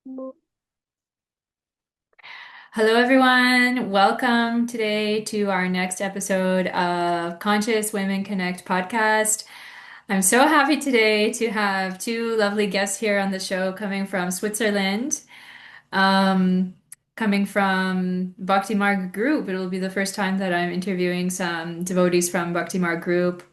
Hello, everyone. Welcome today to our next episode of Conscious Women Connect podcast. I'm so happy today to have two lovely guests here on the show coming from Switzerland, um, coming from Bhakti Marg Group. It will be the first time that I'm interviewing some devotees from Bhakti Marg Group.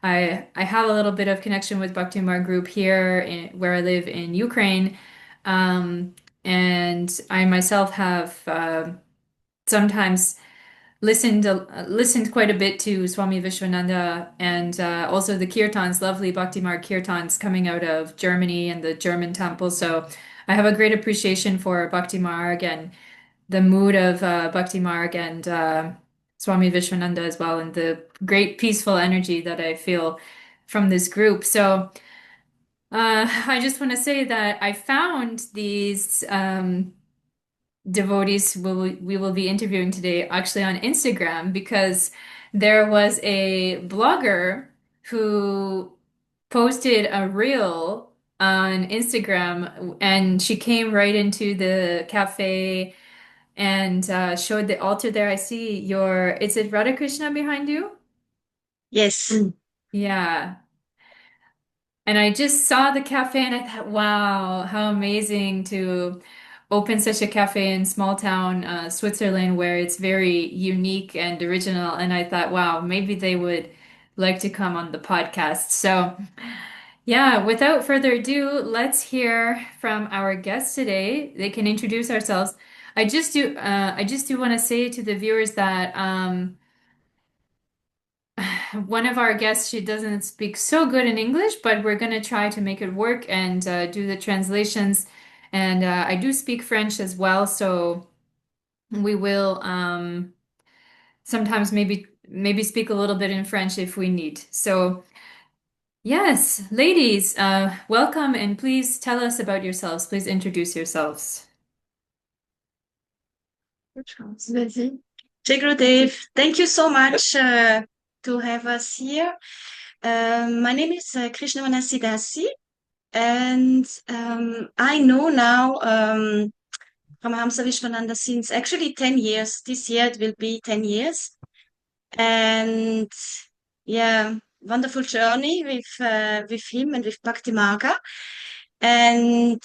I have a little bit of connection with Bhakti Marg Group here where I live in Ukraine. Um, and I myself have sometimes listened quite a bit to Swami Vishwananda and also the kirtans, lovely Bhakti Marg kirtans coming out of Germany and the German temple. So I have a great appreciation for Bhakti Marg and the mood of Bhakti Marg and Swami Vishwananda as well, and the great peaceful energy that I feel from this group. So I just want to say that I found these devotees we will be interviewing today actually on Instagram because there was a blogger who posted a reel on Instagram and she came right into the cafe and showed the altar there. I see is it Radha Krishna behind you? Yes. Yeah. And I just saw the cafe and I thought, wow, how amazing to open such a cafe in small town Switzerland where it's very unique and original. And I thought, wow, maybe they would like to come on the podcast. So, yeah, without further ado, let's hear from our guests today. They can introduce ourselves. I just do want to say to the viewers that one of our guests, she doesn't speak so good in English, but we're going to try to make it work and do the translations. And I do speak French as well, so we will sometimes maybe speak a little bit in French if we need. So yes, ladies, welcome and please tell us about yourselves. Please introduce yourselves. Vas-y. Dave, thank you so much to have us here. My name is Krishnavana Siddhasi, and I know now from Hamsa Vishwananda since actually 10 years. This year it will be 10 years. And yeah, wonderful journey with him and with Bhakti Marga. And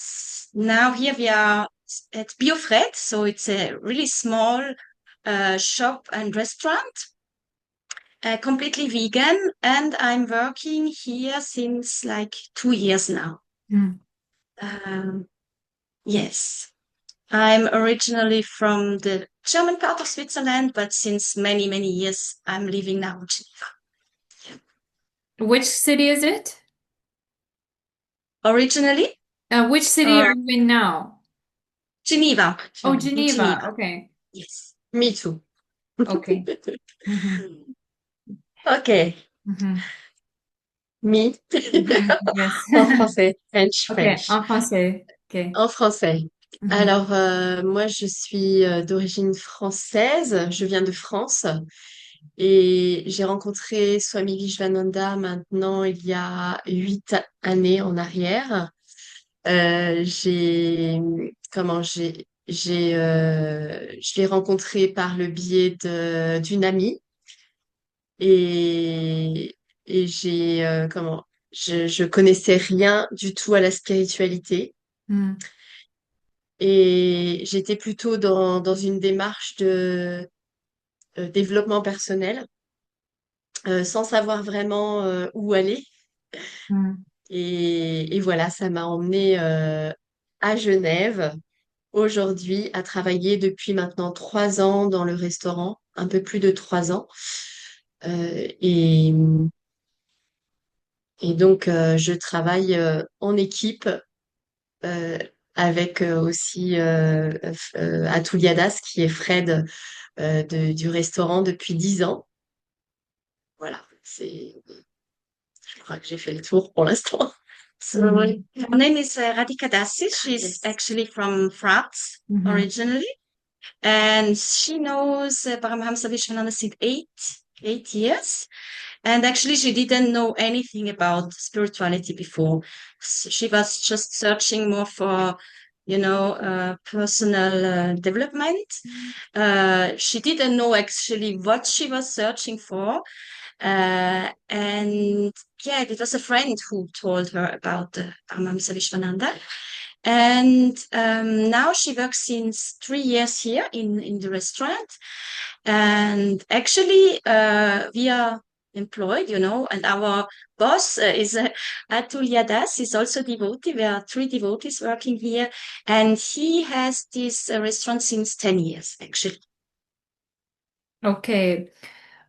now here we are at BioFred, so it's a really small shop and restaurant, completely vegan, and I'm working here since like 2 years now. Mm. Um, yes, I'm originally from the German part of Switzerland, but since many, many years, I'm living now in Geneva. Which city is it? Originally, Which city uh, are you in now? Geneva, Oh, in Geneva. Geneva. Okay. Yes. Me too. Okay. Hmm. Okay. Hmm. Me. Hmm. Yes. En français. Ok, French. en français. Ok. En français. Mhm. Alors, moi, je suis d'origine française. Je viens de France et j'ai rencontré Swami Vishwananda maintenant il y a 8 années en arrière. Je l'ai rencontré par le biais d'une amie et, et je connaissais rien du tout à la spiritualité. Mm. Et j'étais plutôt dans une démarche de développement personnel, sans savoir vraiment où aller. Mm. Et voilà, ça m'a emmenée à Genève aujourd'hui à travailler depuis maintenant 3 ans dans le restaurant, un peu plus de 3 ans. Euh, et, et donc, je travaille en équipe euh, avec aussi Atouliadas, qui est Fred du restaurant depuis 10 ans. Voilà, je crois que j'ai fait le tour pour l'instant. So, Mm. her name is Radhika Dasi. She's Yes. actually from France Mhm. originally, and she knows Paramhamsa Vishwananda since eight years. And actually, she didn't know anything about spirituality before. She was just searching more for personal development. She didn't know actually what she was searching for. And yeah, it was a friend who told her about Paramahamsa Vishwananda. And now she works since 3 years here in the restaurant. And actually, we are employed, and our boss is Atul Yadas, is also devotee. There are three devotees working here, and he has this restaurant since 10 years, actually. Okay.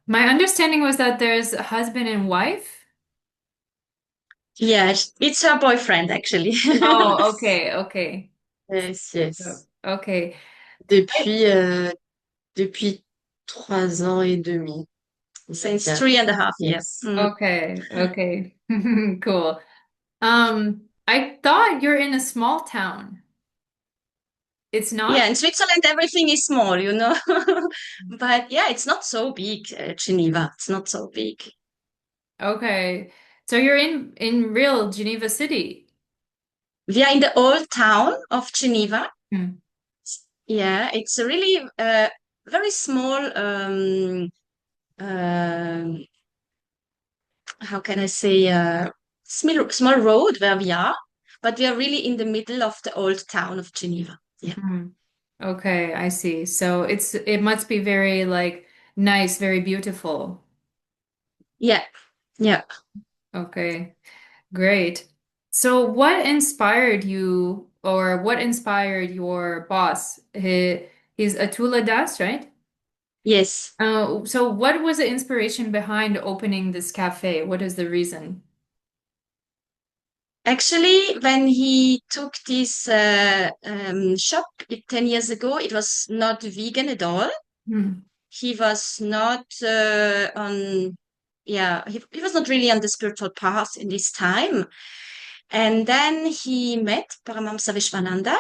My understanding was that there's a husband and wife. Yeah, it's her boyfriend, actually. Oh, okay, okay. Yes, So, yes. okay. Depuis, depuis 3 ans et demi, on va Since dire. 3.5 years. Yes. Okay, okay. Cool. I thought you're in a small town. It's Yeah, not? in Switzerland, everything is small, But yeah, it's not so big, Geneva. It's not so big. Okay. So you're in real Geneva City. We are in the old town of Geneva. Hmm. Yeah, it's a really very small, um, how can I say, small road where we are, but we are really in the middle of the old town of Geneva. Yeah. Hmm. Okay, I see. So it must be very like nice, very beautiful. Yeah. Yeah. Okay, great. So what inspired you or what inspired your boss? He's Atula Das, right? Yes. So what was the inspiration behind opening this cafe? What is the reason? Actually, when he took this shop 10 years ago, it was not vegan at all. Hmm. He was not he was not really on the spiritual path in this time. And then he met Paramahamsa Vishwananda,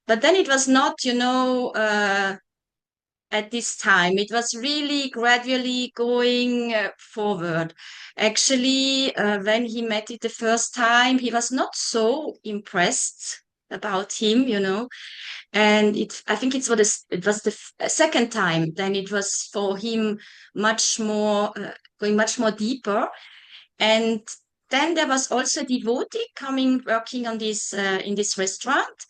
but then it was not, at this time. It was really gradually going forward. Actually, when he met it the first time, he was not so impressed about him, and I think it was the second time. Then it was for him much more going much more deeper, and then there was also a devotee coming working on this in this restaurant,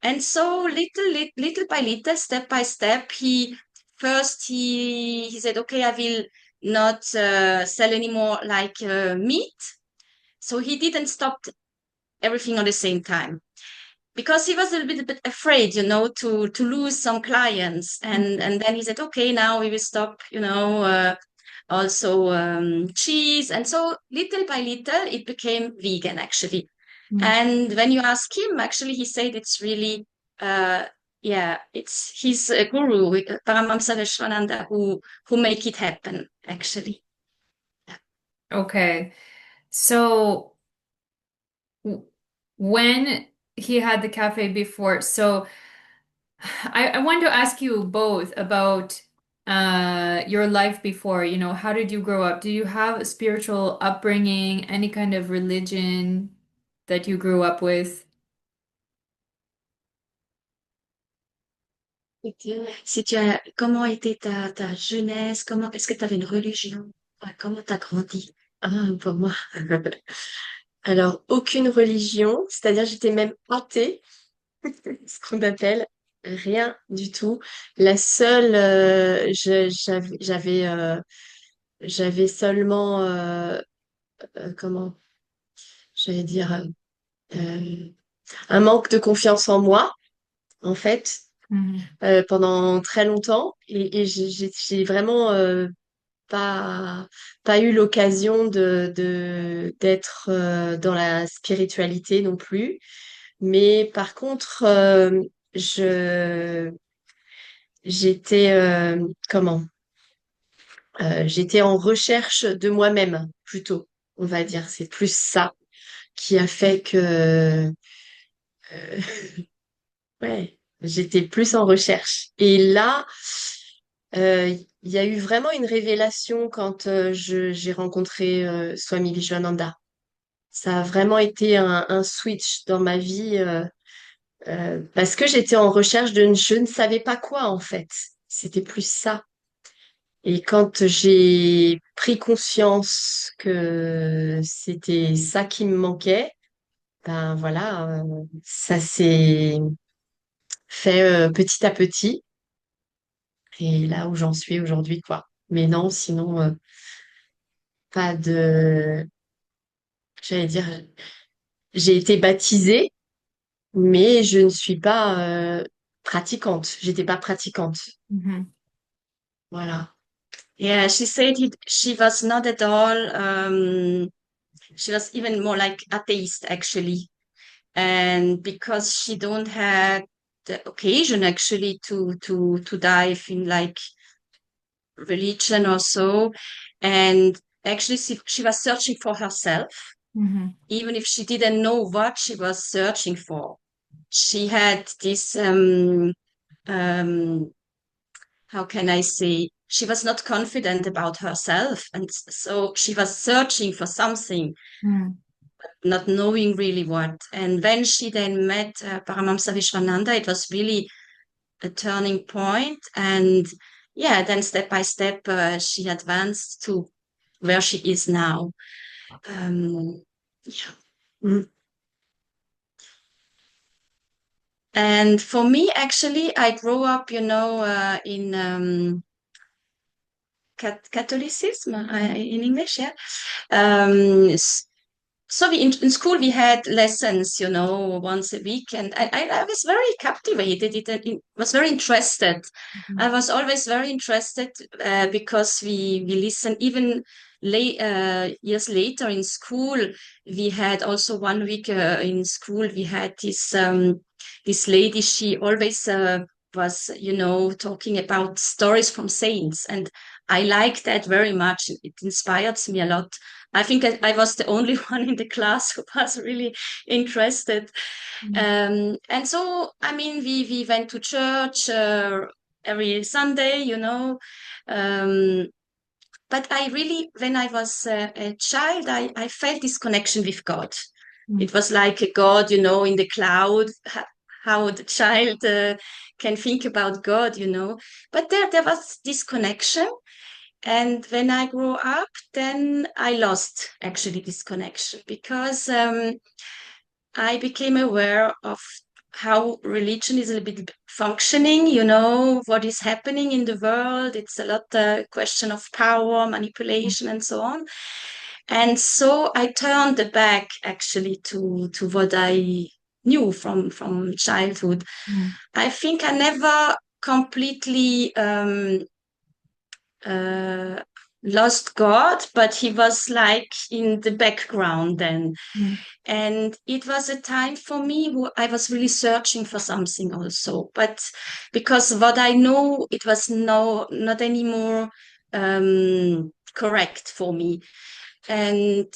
and so little by little, step by step, he said, okay, I will not sell anymore like meat. So he didn't stop everything on the same time because he was a little bit afraid, to lose some clients. And then he said, okay, now we will stop, also cheese. And so little by little, it became vegan actually. Hmm. And when you ask him, actually, he said it's really, uh, yeah, it's his guru, Paramahamsa Vishwananda, who make it happen, actually. Okay. So w- when he had the cafe before, so I want to ask you both about your life before, how did you grow up? Do you have a spiritual upbringing, any kind of religion that you grew up with? Comment était ta jeunesse? Est-ce que tu avais une religion? Ouais, comment tu as grandi? Ah, pour moi. Alors, aucune religion, c'est-à-dire j'étais même athée, ce qu'on appelle rien du tout. La seule, j'avais seulement, comment, j'allais dire, euh, un manque de confiance en moi, en fait, Mhm. pendant très longtemps. Et j'ai vraiment pas, pas eu l'occasion d'être dans la spiritualité non plus. Mais par contre, je, j'étais, comment? J'étais en recherche de moi-même, plutôt, on va dire. C'est plus ça qui a fait que, ouais, j'étais plus en recherche. Et là, il y a eu vraiment une révélation quand j'ai rencontré Swami Vishwananda. Ça a vraiment été un switch dans ma vie Parce que j'étais en recherche de je ne savais pas quoi en fait. C'était plus ça. Et quand j'ai pris conscience que c'était ça qui me manquait, ben voilà, ça s'est fait petit à petit. Et là où j'en suis aujourd'hui, quoi. Mais non, sinon, pas de... J'allais dire, j'ai été baptisée, mais je ne suis pas pratiquante. J'étais pas pratiquante. Mhm. Voilà. Yeah, she said she was not at all, she was even more like atheist actually. And because she don't have the occasion actually to dive in like religion or so. And actually she was searching for herself, Mhm. even if she didn't know what she was searching for. She had this how can I say, she was not confident about herself. And so she was searching for something, Mhm. not knowing really what. And when she then met Paramahamsa Vishwananda, it was really a turning point. And yeah, then step by step, she advanced to where she is now. Yeah. Mm. And for me, actually, I grew up, in Catholicism in English, yeah. Um, so in school we had lessons, once a week, and I was very captivated. It was very interested. I was always very interested because we listened even years later in school. We had also 1 week in school. We had this lady. She always was, talking about stories from saints, and I like that very much. It inspires me a lot. I think I was the only one in the class who was really interested. Mhm. And so, I mean, we went to church every Sunday, Um, but I really, when I was a child, I felt this connection with God. Mhm. It was like a God, in the cloud, how the child can think about God, But there was this connection. And when I grew up, then I lost actually this connection because I became aware of how religion is a little bit functioning, what is happening in the world. It's a lot question of power, manipulation, and so on. And so I turned the back actually to what I knew from childhood. Mhm. I think I never completely uh, lost God, but he was like in the background then. Mhm. And it was a time for me where I was really searching for something also. But because what I know, it was not anymore correct for me. And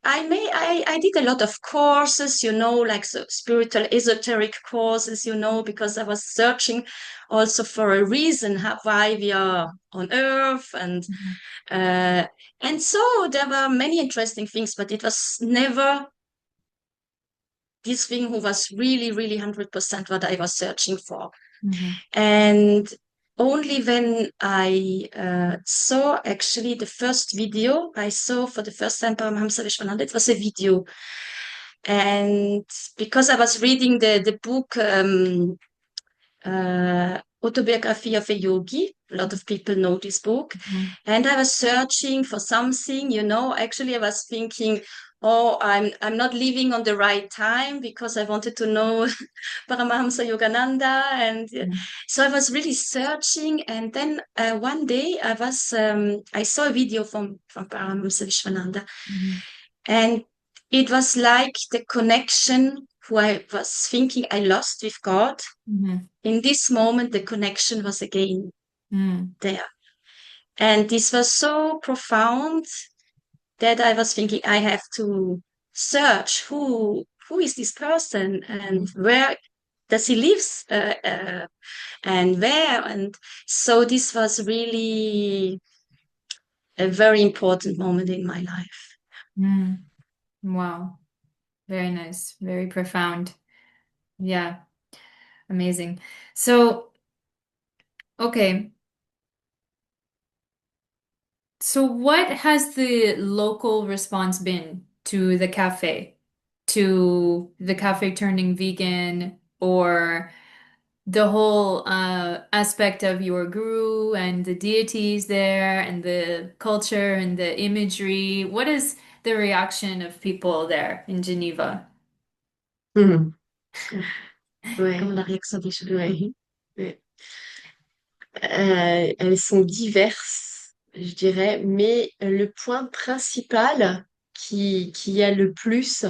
I did a lot of courses, like spiritual esoteric courses, because I was searching also for a reason why we are on earth, Mhm. uh, and so there were many interesting things, but it was never this thing who was really, really 100% what I was searching for. Mhm. And only when I saw actually the first video I saw for the first time Paramahamsa Vishwananda, it was a video. And because I was reading the book Autobiography of a Yogi, a lot of people know this book, Mhm. and I was searching for something, actually I was thinking, oh, I'm not living on the right time because I wanted to know Paramahamsa Yogananda. And Mhm. so I was really searching. And then one day I saw a video from Paramahamsa Vishwananda. Mhm. And it was like the connection who I was thinking I lost with God. Mhm. In this moment, the connection was again Mhm. there. And this was so profound that I was thinking I have to search who is this person and where does he lives and where. And so this was really a very important moment in my life. Mhm. Wow. Very nice. Very profound. Yeah. Amazing. So, okay. So what has the local response been to the cafe turning vegan, or the whole aspect of your guru and the deities there and the culture and the imagery? What is the reaction of people there in Geneva? Mhm. Ouais, Comme la réaction des gens. ouais, ouais. Elles sont diverses, je dirais, mais le point principal qui a le plus,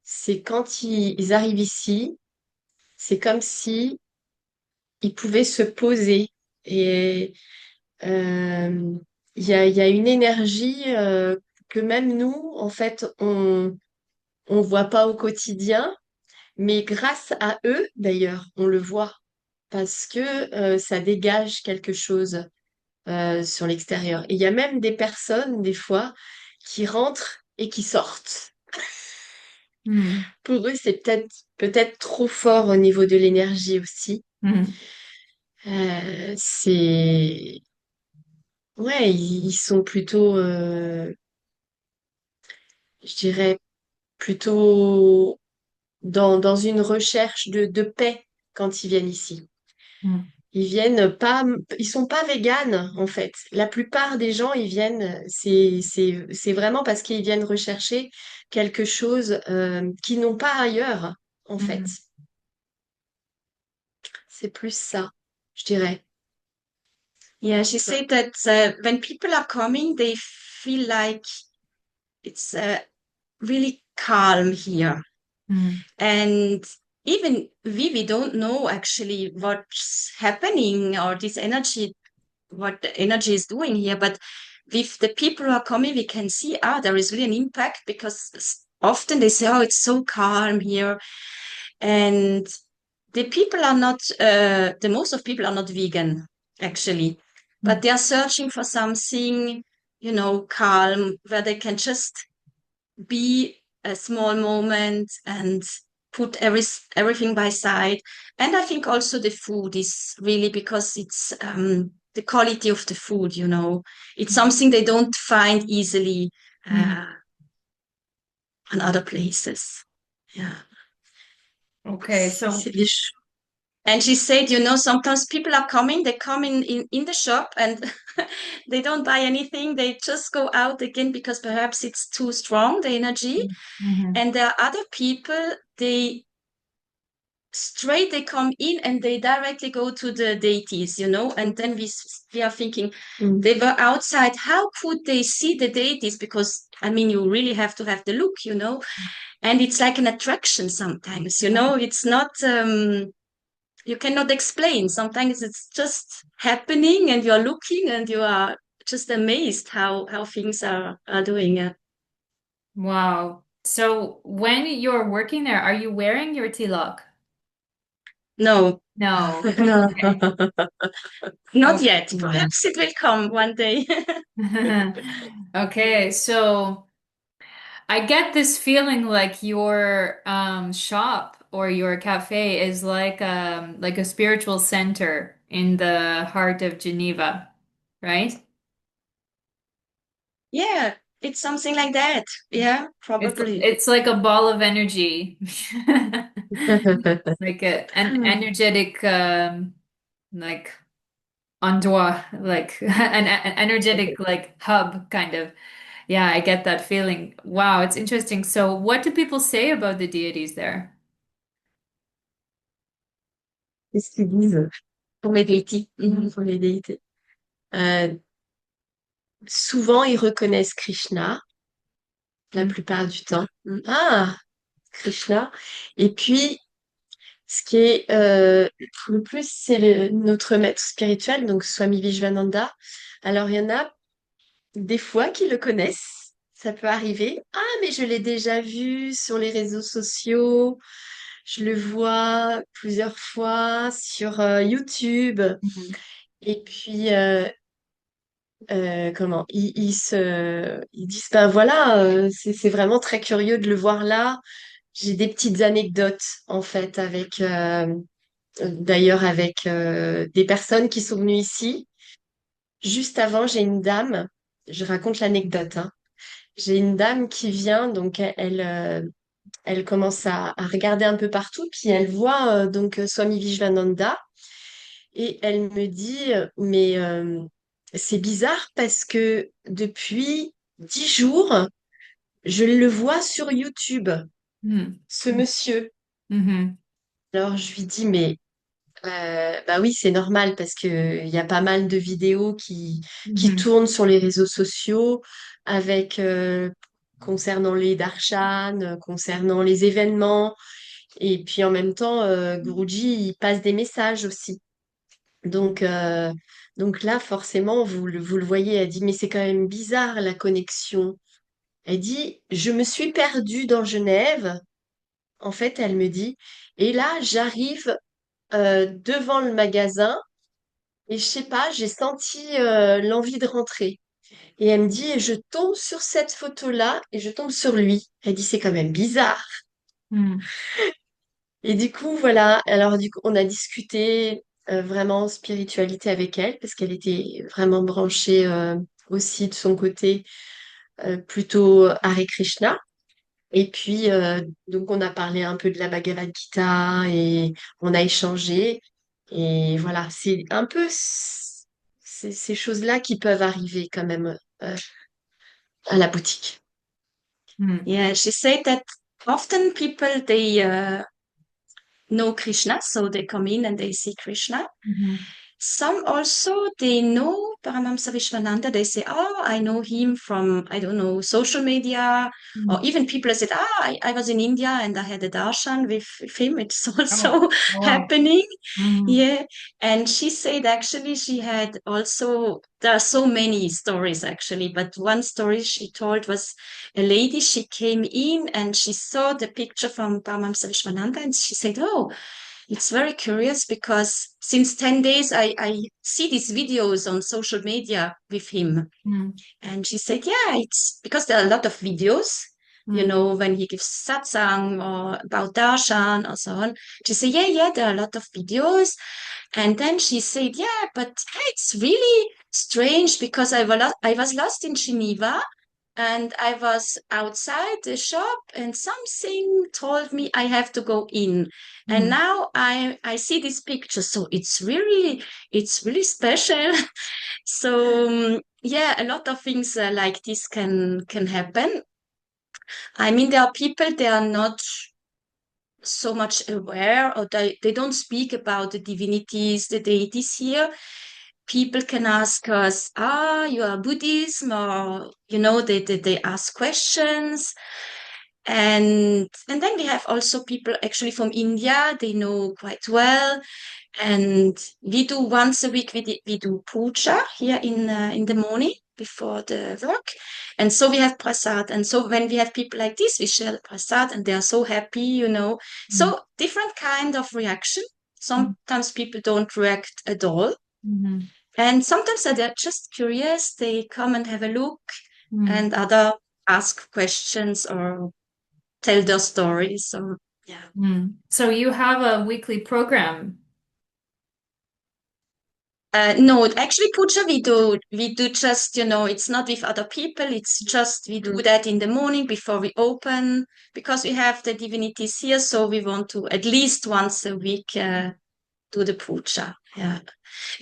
c'est quand ils arrivent ici, c'est comme si ils pouvaient se poser. Et euh, il y a une énergie que même nous, en fait, on voit pas au quotidien, mais grâce à eux, d'ailleurs, on le voit parce que ça dégage quelque chose sur l'extérieur. Et il y a même des personnes, des fois, qui rentrent et qui sortent. Hmm. Pour eux, c'est peut-être trop fort au niveau de l'énergie aussi. Hmm. C'est ouais, ils sont plutôt, je dirais, plutôt dans une recherche de paix quand ils viennent ici. Hmm. Ils viennent pas, ils sont pas véganes en fait. La plupart des gens, ils viennent, c'est vraiment parce qu'ils viennent rechercher quelque chose qu'ils n'ont pas ailleurs en fait. Hmm. C'est plus ça, je dirais. Yeah, she said that when people are coming, they feel like it's really calm here. Hmm. And even we don't know actually what's happening or this energy, what the energy is doing here. But with the people who are coming, we can see, there is really an impact because often they say, oh, it's so calm here. And the people are not, the most of people are not vegan, actually, but they are searching for something, calm, where they can just be a small moment and put everything by side. And I think also the food is really because it's the quality of the food, it's something they don't find easily Hmm. uh, in other places. Yeah. Okay, so C'est des ch- And she said, sometimes people are coming, they come in the shop and they don't buy anything. They just go out again because perhaps it's too strong, the energy. Mhm. And there are other people, they come in and they directly go to the deities, and then we are thinking Mm. they were outside. How could they see the deities? Because, I mean, you really have to have the look, and it's like an attraction sometimes, it's not, you cannot explain. Sometimes it's just happening and you're looking and you are just amazed how things are doing. Wow. So when you're working there, are you wearing your tilak? No, No. No. Okay. not Okay. yet. Perhaps it will come one day. Okay, so I get this feeling like your shop or your cafe is like a spiritual center in the heart of Geneva, right? Yeah, it's something like that. Yeah, probably. It's like a ball of energy. Like an energetic like endroit, like an energetic like hub kind of. Yeah, I get that feeling. Wow, it's interesting. So what do people say about the deities there? Qu'est-ce qu'ils disent pour les déités? Mhm, pour les déités. Euh, Souvent, ils reconnaissent Krishna, la Mm. plupart du temps. Ah, Krishna. Et puis, ce qui est le plus, c'est notre maître spirituel, donc Swami Vishwananda. Alors, il y en a des fois qui le connaissent. Ça peut arriver. Ah, mais je l'ai déjà vu sur les réseaux sociaux. Je le vois plusieurs fois sur YouTube. Mhm. Et puis, ils disent, ben voilà, c'est vraiment très curieux de le voir là. J'ai des petites anecdotes, en fait, avec d'ailleurs avec des personnes qui sont venues ici. Juste avant, j'ai une dame, je raconte l'anecdote, hein. J'ai une dame qui vient, donc elle commence à regarder un peu partout, puis elle voit donc Swami Vishwananda, et elle me dit, mais c'est bizarre parce que depuis 10 jours, je le vois sur YouTube, Mm. ce monsieur. Mhm. Alors je lui dis, mais bah oui, c'est normal parce que il y a pas mal de vidéos qui Mhm. tournent sur les réseaux sociaux avec concernant les darshan, concernant les événements. Et puis en même temps, Guruji, il passe des messages aussi. Donc, euh, donc là, forcément, vous le voyez, elle dit, mais c'est quand même bizarre la connexion. Elle dit, je me suis perdue dans Genève. En fait, elle me dit, et là, j'arrive devant le magasin. Et je sais pas, j'ai senti l'envie de rentrer. Et elle me dit, et je tombe sur cette photo-là et je tombe sur lui. Elle dit, c'est quand même bizarre. Mm. Et du coup, voilà. Alors, du coup, on a discuté vraiment spiritualité avec elle parce qu'elle était vraiment branchée aussi de son côté plutôt Hare Krishna. Et puis, donc, on a parlé un peu de la Bhagavad Gita et on a échangé. Et voilà, c'est un peu ces choses-là qui peuvent arriver quand même à la boutique. Mm. Yeah, she said that often people they know Krishna, so they come in and they see Krishna. Mhm. Some also they know Paramahamsa Vishwananda. They say, "Oh, I know him from I don't know social media," or Mm. even people said, "Ah, I was in India and I had a darshan with him." It's Oh, also oh, wow. happening. Mhm. Yeah, and she said actually she had also there are so many stories actually, but one story she told was a lady she came in and she saw the picture from Paramahamsa Vishwananda and she said, "Oh." It's very curious because since 10 days, I see these videos on social media with him. Mm. And she said, yeah, it's because there are a lot of videos, you Mm. know, when he gives satsang or about darshan or so on. She said, yeah, there are a lot of videos. And then she said, yeah, but it's really strange because I was lost in Geneva and I was outside the shop and something told me I have to go in. And Mm. now I see this picture. So it's really special. So yeah, a lot of things like this can happen. I mean, there are people they are not so much aware or they don't speak about the divinities, the deities here. People can ask us, you are Buddhism, or you know, they ask questions. And then we have also people actually from India, they know quite well. And we do once a week, we do puja here in the morning before the work. And so we have prasad. And so when we have people like this, we share the prasad and they are so happy, you know. Mm. So different kind of reaction. Mm. Sometimes people don't react at all. Mhm. And sometimes they're just curious. They come and have a look Mm. and other ask questions or tell their stories. Or yeah. Mm. So you have a weekly program. No, actually, puja we do just, you know, it's not with other people. It's just we do that in the morning before we open because we have the divinities here. So we want to at least once a week do the puja. Yeah,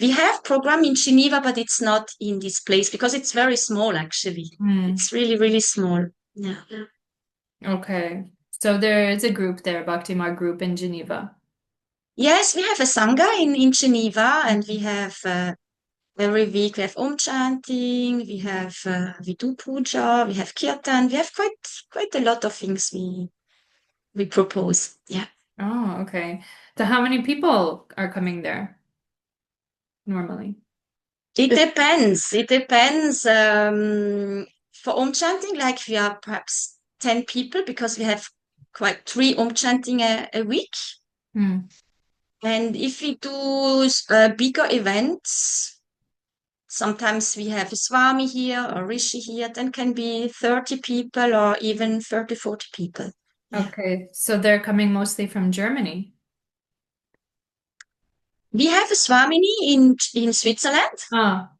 we have program in Geneva, but it's not in this place because it's very small. Actually, Mm. it's really really small. Yeah. Okay. So there is a group there, Bhakti Marg group in Geneva. Yes, we have a sangha in Geneva, and we have every week we have Om chanting, we do puja, we have kirtan, we have quite a lot of things we propose. Yeah. Oh, okay. So how many people are coming there normally? It depends. It depends. For Om chanting, like we are perhaps 10 people because we have quite 3 Om chanting a week. Mm. And if we do bigger events, sometimes we have a Swami here or Rishi here, then can be 30 people or even 30, 40 people. Yeah. Okay. So they're coming mostly from Germany. We have a Swamini in Switzerland. Ah,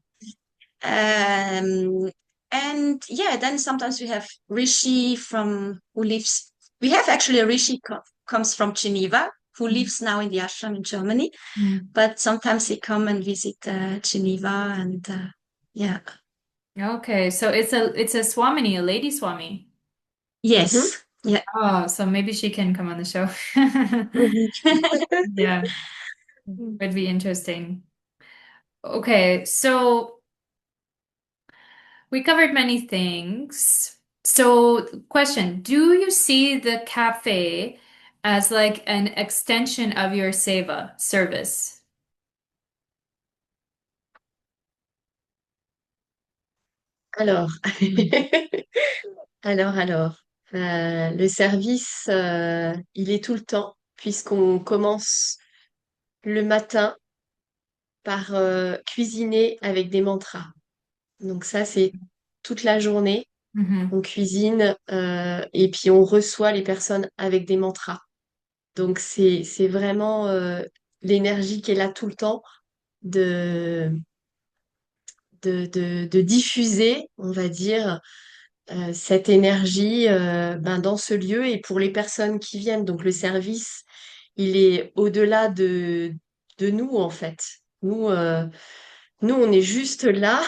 Um, and yeah, then sometimes we have Rishi from who lives. We have actually a Rishi comes from Geneva who lives now in the ashram in Germany. mm. But sometimes he come and visit Geneva and yeah. Okay, so it's a Swamini, a lady Swami. Mhm. Yes. Yeah. Oh, so maybe she can come on the show. Yeah, would be interesting. Okay, so we covered many things. So, question, do you see the cafe as like an extension of your seva service? Alors, Mm. alors, le service, il est tout le temps, puisqu'on commence le matin par cuisiner avec des mantras. Donc ça, c'est toute la journée. Mhm. On cuisine et puis on reçoit les personnes avec des mantras. Donc c'est vraiment l'énergie qui est là tout le temps de, de diffuser, on va dire, cette énergie ben, dans ce lieu et pour les personnes qui viennent. Donc le service, il est au-delà de nous, en fait. Nous, nous, on est juste là.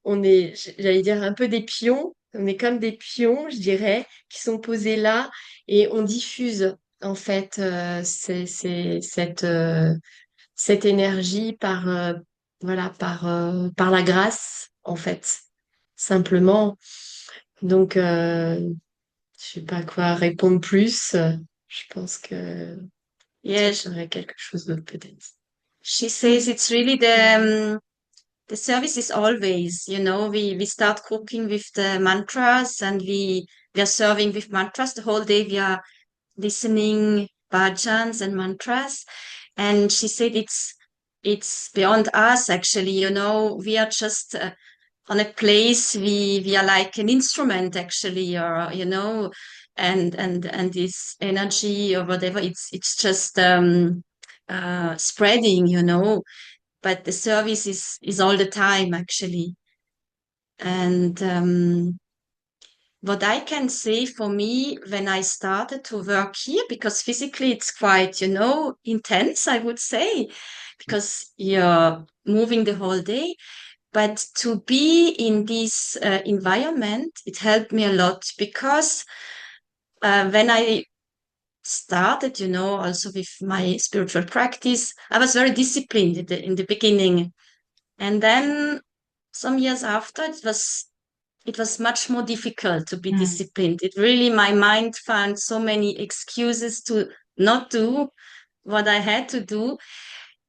On est, j'allais dire, un peu des pions. On est comme des pions, je dirais, qui sont posés là et on diffuse, en fait, cette énergie par, voilà, par la grâce, en fait, simplement. Donc, je sais pas quoi répondre plus. Je pense que Yes. j'aurais quelque chose d'autre peut-être. She says it's really the service is always, we start cooking with the mantras and we are serving with mantras the whole day. We are listening bhajans and mantras. And she said it's beyond us actually, we are just on a place we are like an instrument actually, or and this energy or whatever, it's just spreading, but the service is all the time actually. And what I can say for me when I started to work here, because physically it's quite, intense, I would say, because you're moving the whole day. But to be in this environment, it helped me a lot because when I started, also with my spiritual practice, I was very disciplined in the beginning. And then some years after, it was much more difficult to be Mm. disciplined. It really, my mind found so many excuses to not do what I had to do.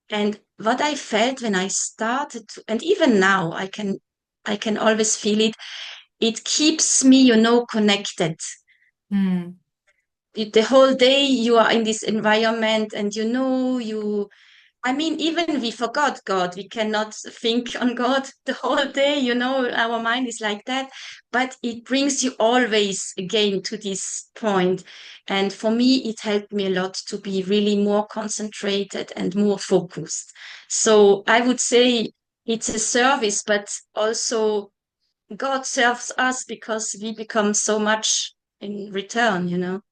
And what I felt when I started to, and even now I can always feel it. It keeps me, connected. Mm. The whole day you are in this environment and I mean, even we forgot God. We cannot think on God the whole day, our mind is like that. But it brings you always again to this point. And for me, it helped me a lot to be really more concentrated and more focused. So I would say it's a service, but also God serves us because we become so much in return.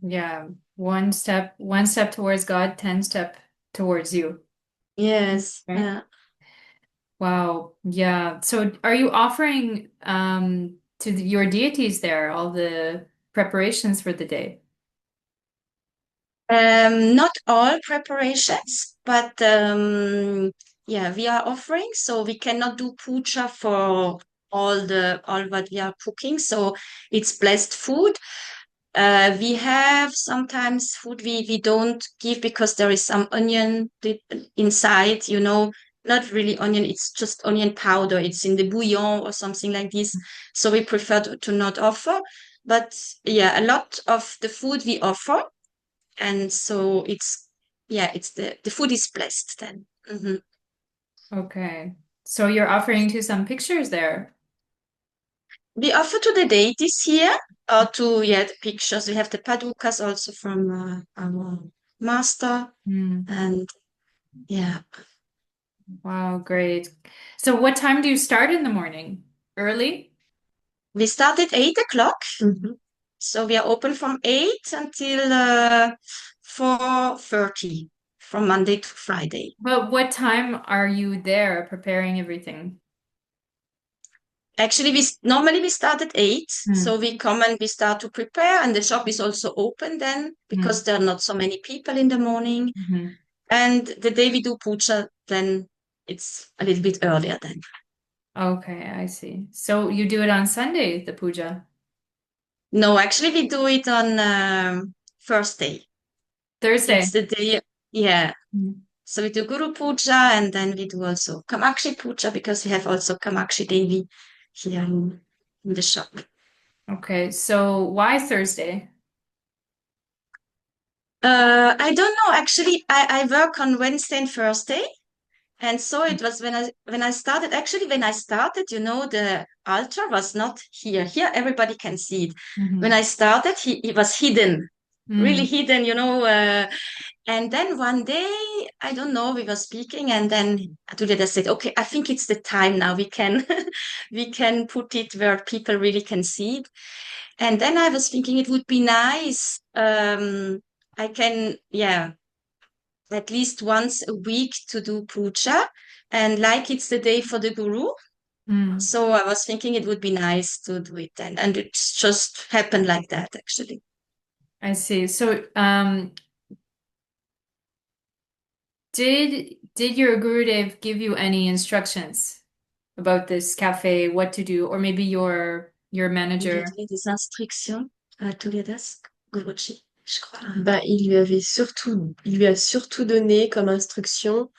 Yeah, one step towards God, 10 step towards you. Yes. Right? Yeah. Wow. Yeah. So are you offering to your deities there all the preparations for the day? Not all preparations, but yeah, we are offering. So we cannot do puja for all what we are cooking. So it's blessed food. We have sometimes food we don't give because there is some onion inside, not really onion, it's just onion powder. It's in the bouillon or something like this. So we prefer to not offer. But yeah, a lot of the food we offer. And so it's the food is blessed then. Okay. So you're offering to some pictures there. We offer to the deities here, or to the pictures. We have the padukas also from our master, Mm. and Yeah. Wow, great. So what time do you start in the morning? Early? We start at 8 o'clock. Mhm. So we are open from 8 until 4:30 from Monday to Friday. But what time are you there preparing everything? Actually, normally we start at 8. Mm, So we come and we start to prepare, and the shop is also open then mm, because there are not so many people in the morning. mhm. And the day we do puja, then it's a little bit earlier then. Okay, I see. So you do it on Sunday, the puja? No, actually we do it on first day. It's Thursday. the day, yeah. Mm. So we do Guru Puja and then we do also Kamakshi Puja because we have also Kamakshi Devi here in the shop. Okay, so why Thursday? I don't know. Actually, I work on Wednesday and Thursday. And so it was when I started, actually when I started, the altar was not here. Here everybody can see it. When Mhm. I started, it was hidden, really Mm. hidden, and then one day, I don't know, we were speaking, and then Julieta said, "Okay, I think it's the time now. We can we can put it where people really can see it." And then I was thinking it would be nice. I can, yeah, at least once a week to do puja, and like it's the day for the guru. Mm. So I was thinking it would be nice to do it, and it just happened like that, actually. I see. So, did your Gurudev give you any instructions about this cafe, what to do, or maybe your Il lui a manager? donné des instructions à Toledas, Guruji, je crois. Bah, il lui a surtout donné comme instruction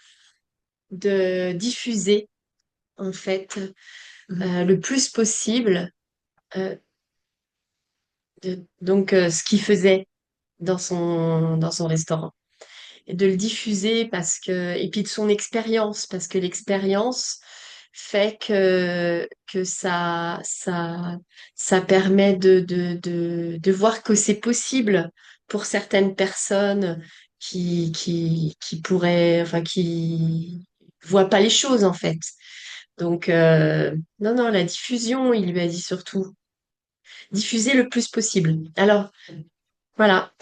de diffuser, en fait, le plus possible, euh, ce qu'il faisait dans son restaurant. Et de le diffuser et puis de son expérience, parce que l'expérience fait que ça permet de voir que c'est possible pour certaines personnes qui pourraient, enfin, qui voient pas les choses, en fait. Donc, non, non, la diffusion, il lui a dit surtout, diffuser le plus possible. Alors, voilà.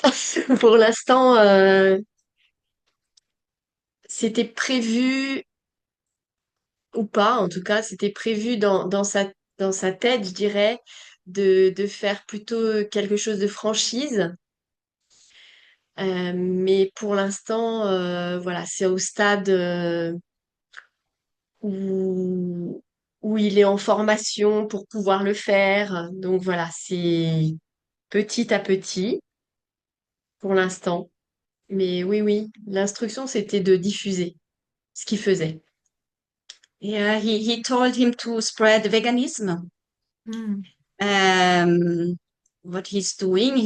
Pour l'instant, c'était prévu ou pas, en tout cas, c'était prévu dans sa tête, je dirais, de faire plutôt quelque chose de franchise. Mais pour l'instant, voilà, c'est au stade où, où il est en formation pour pouvoir le faire. Donc voilà, c'est petit à petit pour l'instant. Mais oui, oui, l'instruction, c'était de diffuser ce qu'il faisait. Yeah, he told him to spread veganism. Mm. What he's doing,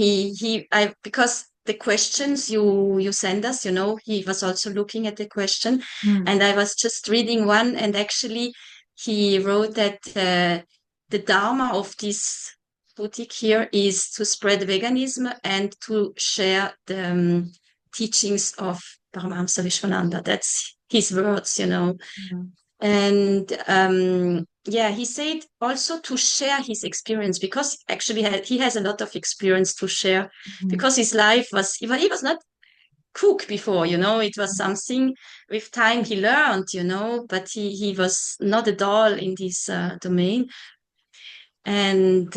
I because the questions you send us, he was also looking at the question, Mm. and I was just reading one, and actually he wrote that the dharma of this boutique here is to spread veganism and to share the teachings of Paramahamsa Vishwananda. That's his words. Mm. And yeah, he said also to share his experience because actually he has a lot of experience to share Mm. because his life he was not cook before, it was something with time he learned, but he was not at all in this domain. And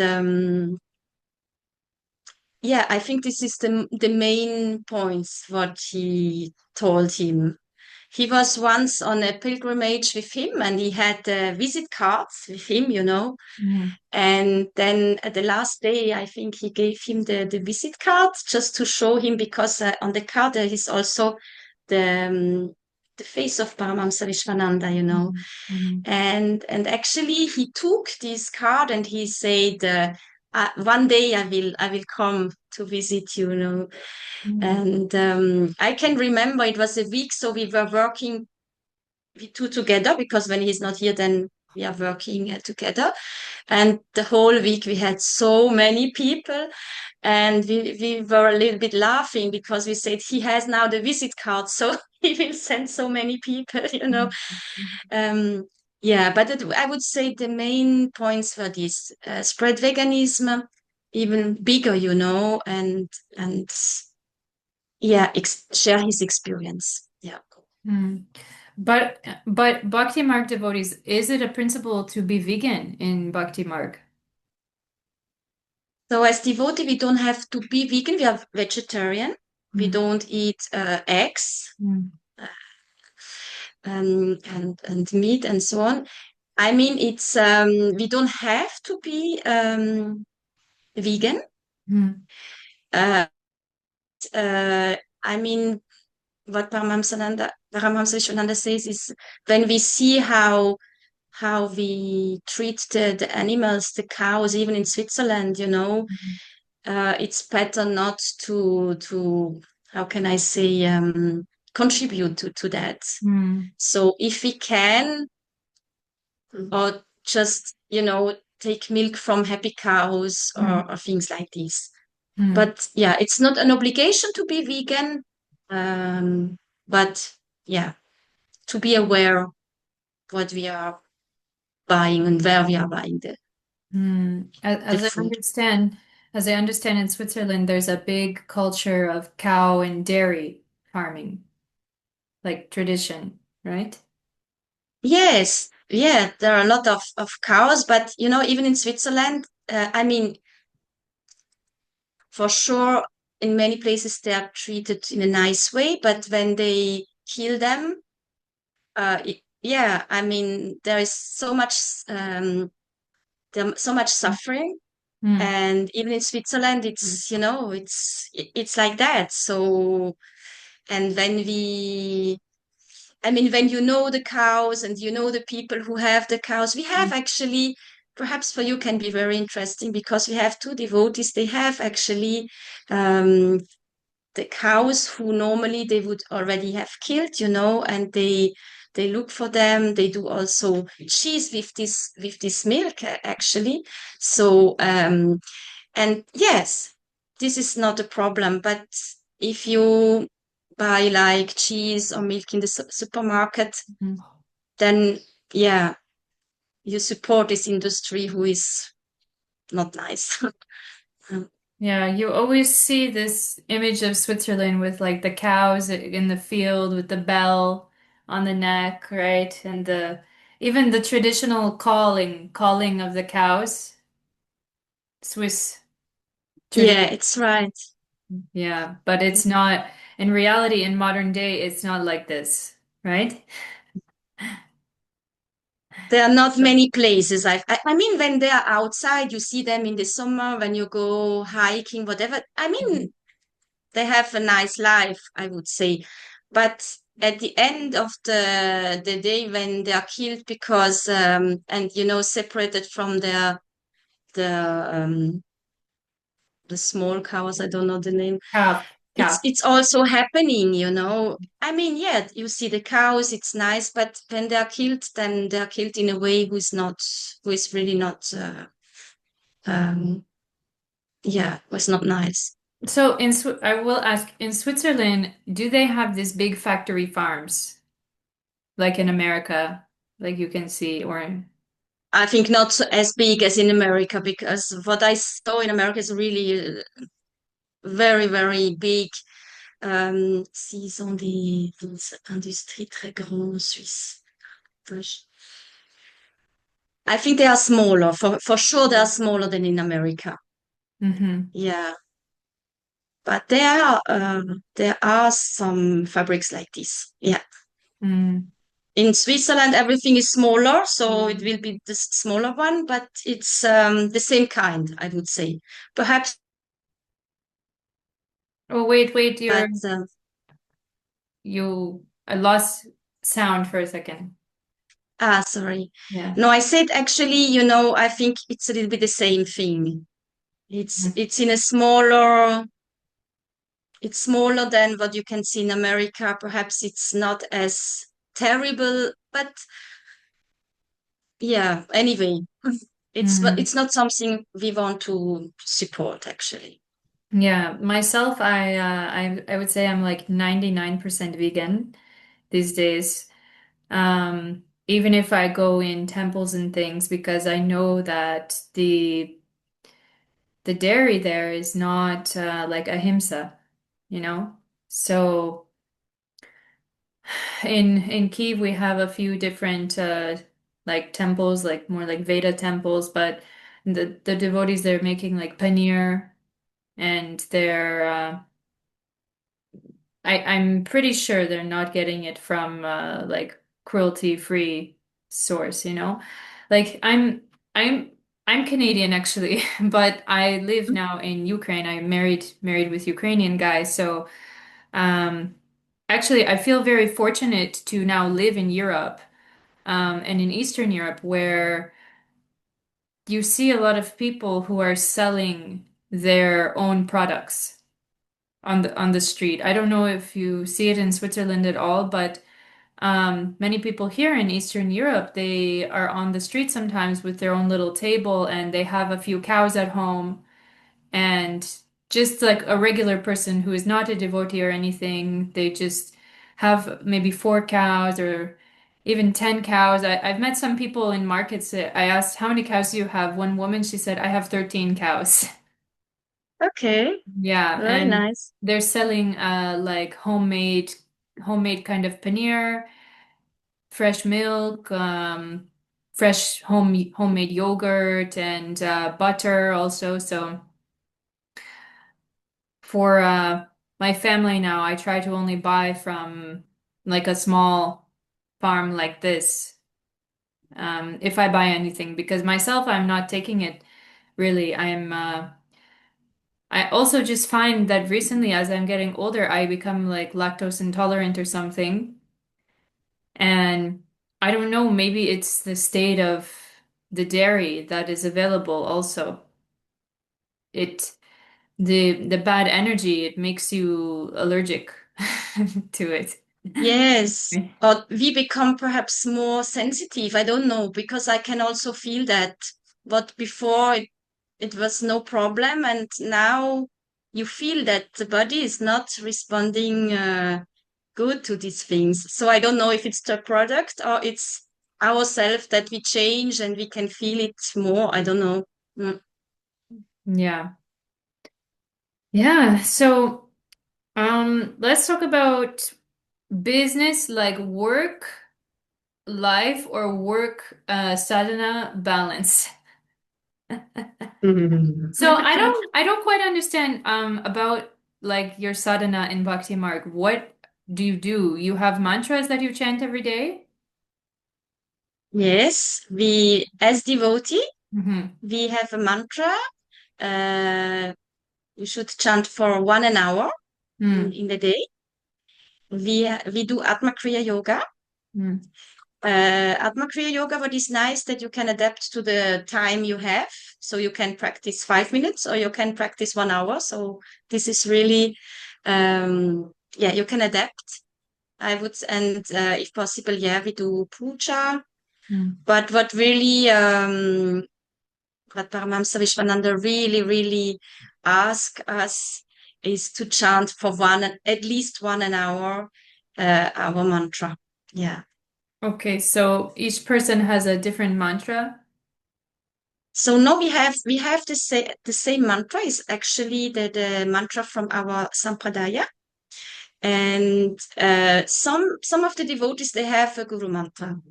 yeah, I think this is the main points what he told him. He was once on a pilgrimage with him and he had visit cards with him. Mm. And then at the last day, I think he gave him the visit card just to show him because on the card there is also the face of Paramahamsa Vishwananda. Mm. Mm. And actually he took this card and he said, one day I will come to visit you. Mm. And I can remember it was a week, so we were working we two together because when he's not here, then we are working together. And the whole week we had so many people, and we were a little bit laughing because we said he has now the visit card, so he will send so many people, you know. Um, yeah, but I would say the main points were this: spread veganism even bigger, you know, and yeah, share his experience. Yeah. Mm. But Bhakti Marg devotees, is it a principle to be vegan in Bhakti Marg? So as devotee, we don't have to be vegan. We are vegetarian. We Mm. don't eat eggs Mm. and meat and so on. I mean, it's we don't have to be vegan. Mm. Uh, I mean, what Paramahamsa Vishwananda says is when we see how we treat the animals, the cows, even in Switzerland, you know, it's better not to how can I say contribute to that. Mm. So if we can, or just you know take milk from happy cows Mm. or things like this. Mm. But yeah, it's not an obligation to be vegan, but yeah, to be aware what we are buying and where we are buying Mm. the food. As I understand in Switzerland, there's a big culture of cow and dairy farming, like tradition, right? Yes, yeah, there are a lot of cows, but you know, even in Switzerland, I mean, for sure, in many places they are treated in a nice way, but when they kill them, yeah, I mean, there is so much, so much suffering, Mm. and even in Switzerland, it's you know, it's like that. So, and when we I mean, when you know the cows and you know the people who have the cows, we have actually, perhaps for you can be very interesting because we have two devotees. They have actually um, the cows who normally they would already have killed, you know, and they look for them. They do also cheese with this milk actually. So and yes, this is not a problem. But if you buy like cheese or milk in the supermarket, Mm. then yeah, you support this industry who is not nice. Yeah, you always see this image of Switzerland with like the cows in the field with the bell on the neck, right? And the even the traditional calling of the cows, Swiss Yeah, tradition. it's right. Yeah, but it's not in reality in modern day, it's not like this, right? There are not many places. I mean, when they are outside, you see them in the summer when you go hiking, whatever. I Mhm. mean, they have a nice life, I would say. But at the end of the day, when they are killed because and you know separated from the the small cows, I don't know the name. Calf. It's also happening, you know. I mean, yeah, you see the cows, it's nice, but when they are killed, then they are killed in a way who is really not um yeah, was not nice. So I will ask, in Switzerland, do they have these big factory farms like in America, like you can see, or I think not as big as in America because what I saw in America is really very, very big. S'ils ont des industries très grandes en Suisse. I think they are smaller. For sure, they are smaller than in America. hmm. Yeah, but there are some fabrics like this. Yeah. Mm. In Switzerland, everything is smaller, so it will be the smaller one, but it's the same kind, I would say. Perhaps, Oh, wait, but I lost sound for a second. sorry. Yeah. No, I said actually, you know, I think it's a little bit the same thing. Mm. It's in a smaller, it's smaller than what you can see in America. Perhaps it's not as terrible, but yeah, anyway, It's not something we want to support, actually. Yeah, myself, I would say I'm like 99% vegan these days. Even if I go in temples and things, because I know that the dairy there is not like ahimsa, you know? So in Kiev we have a few different like temples, like more like Veda temples, but the devotees they're making like paneer and they're I'm pretty sure they're not getting it from like cruelty-free source, you know? Like I'm I'm Canadian actually, but I live now in Ukraine. I'm married with Ukrainian guys, so um actually I feel very fortunate to now live in Europe and in Eastern Europe where you see a lot of people who are selling their own products on the street. I don't know if you see it in Switzerland at all, but many people here in Eastern Europe, they are on the street sometimes with their own little table and they have a few cows at home and just like a regular person who is not a devotee or anything, they just have maybe 4 cows or even 10 cows. I've met some people in markets. I asked, how many cows do you have? One woman, she said, I have 13 cows. Okay, Yeah, very and nice. they're selling like homemade kind of paneer, fresh milk, fresh homemade yogurt and butter also. So for my family now, I try to only buy from like a small farm like this. If I buy anything, because myself, I'm not taking it really. I also just find that recently, as I'm getting older, I become like lactose intolerant or something. And I don't know, maybe it's the state of the dairy that is available also. It the bad energy, it makes you allergic to it. Yes, or we become perhaps more sensitive. I don't know, because I can also feel that what before it was no problem, and now you feel that the body is not responding good to these things. So I don't know if it's the product or it's ourselves that we change and we can feel it more. I don't know. Mm. Yeah. Yeah. So let's talk about business, like work life or work sadhana balance. So I don't quite understand about like your sadhana in Bhakti Marg. What do you do? You have mantras that you chant every day? Yes, we as devotee, Mm-hmm. we have a mantra. Uh, you should chant for 1 hour Mm, in the day. We do Atma Kriya Yoga. mm, Atma Kriya Yoga, what is nice that you can adapt to the time you have. So you can practice 5 minutes or you can practice 1 hour. So this is really, yeah, you can adapt. I would, and if possible, yeah, we do puja. mm. But what really, what Paramahamsa Vishwananda really, really ask us is to chant for at least 1 hour, our mantra. Yeah. Okay, so each person has a different mantra. So no, we have the same mantra is actually the mantra from our sampradaya, and some of the devotees they have a guru mantra,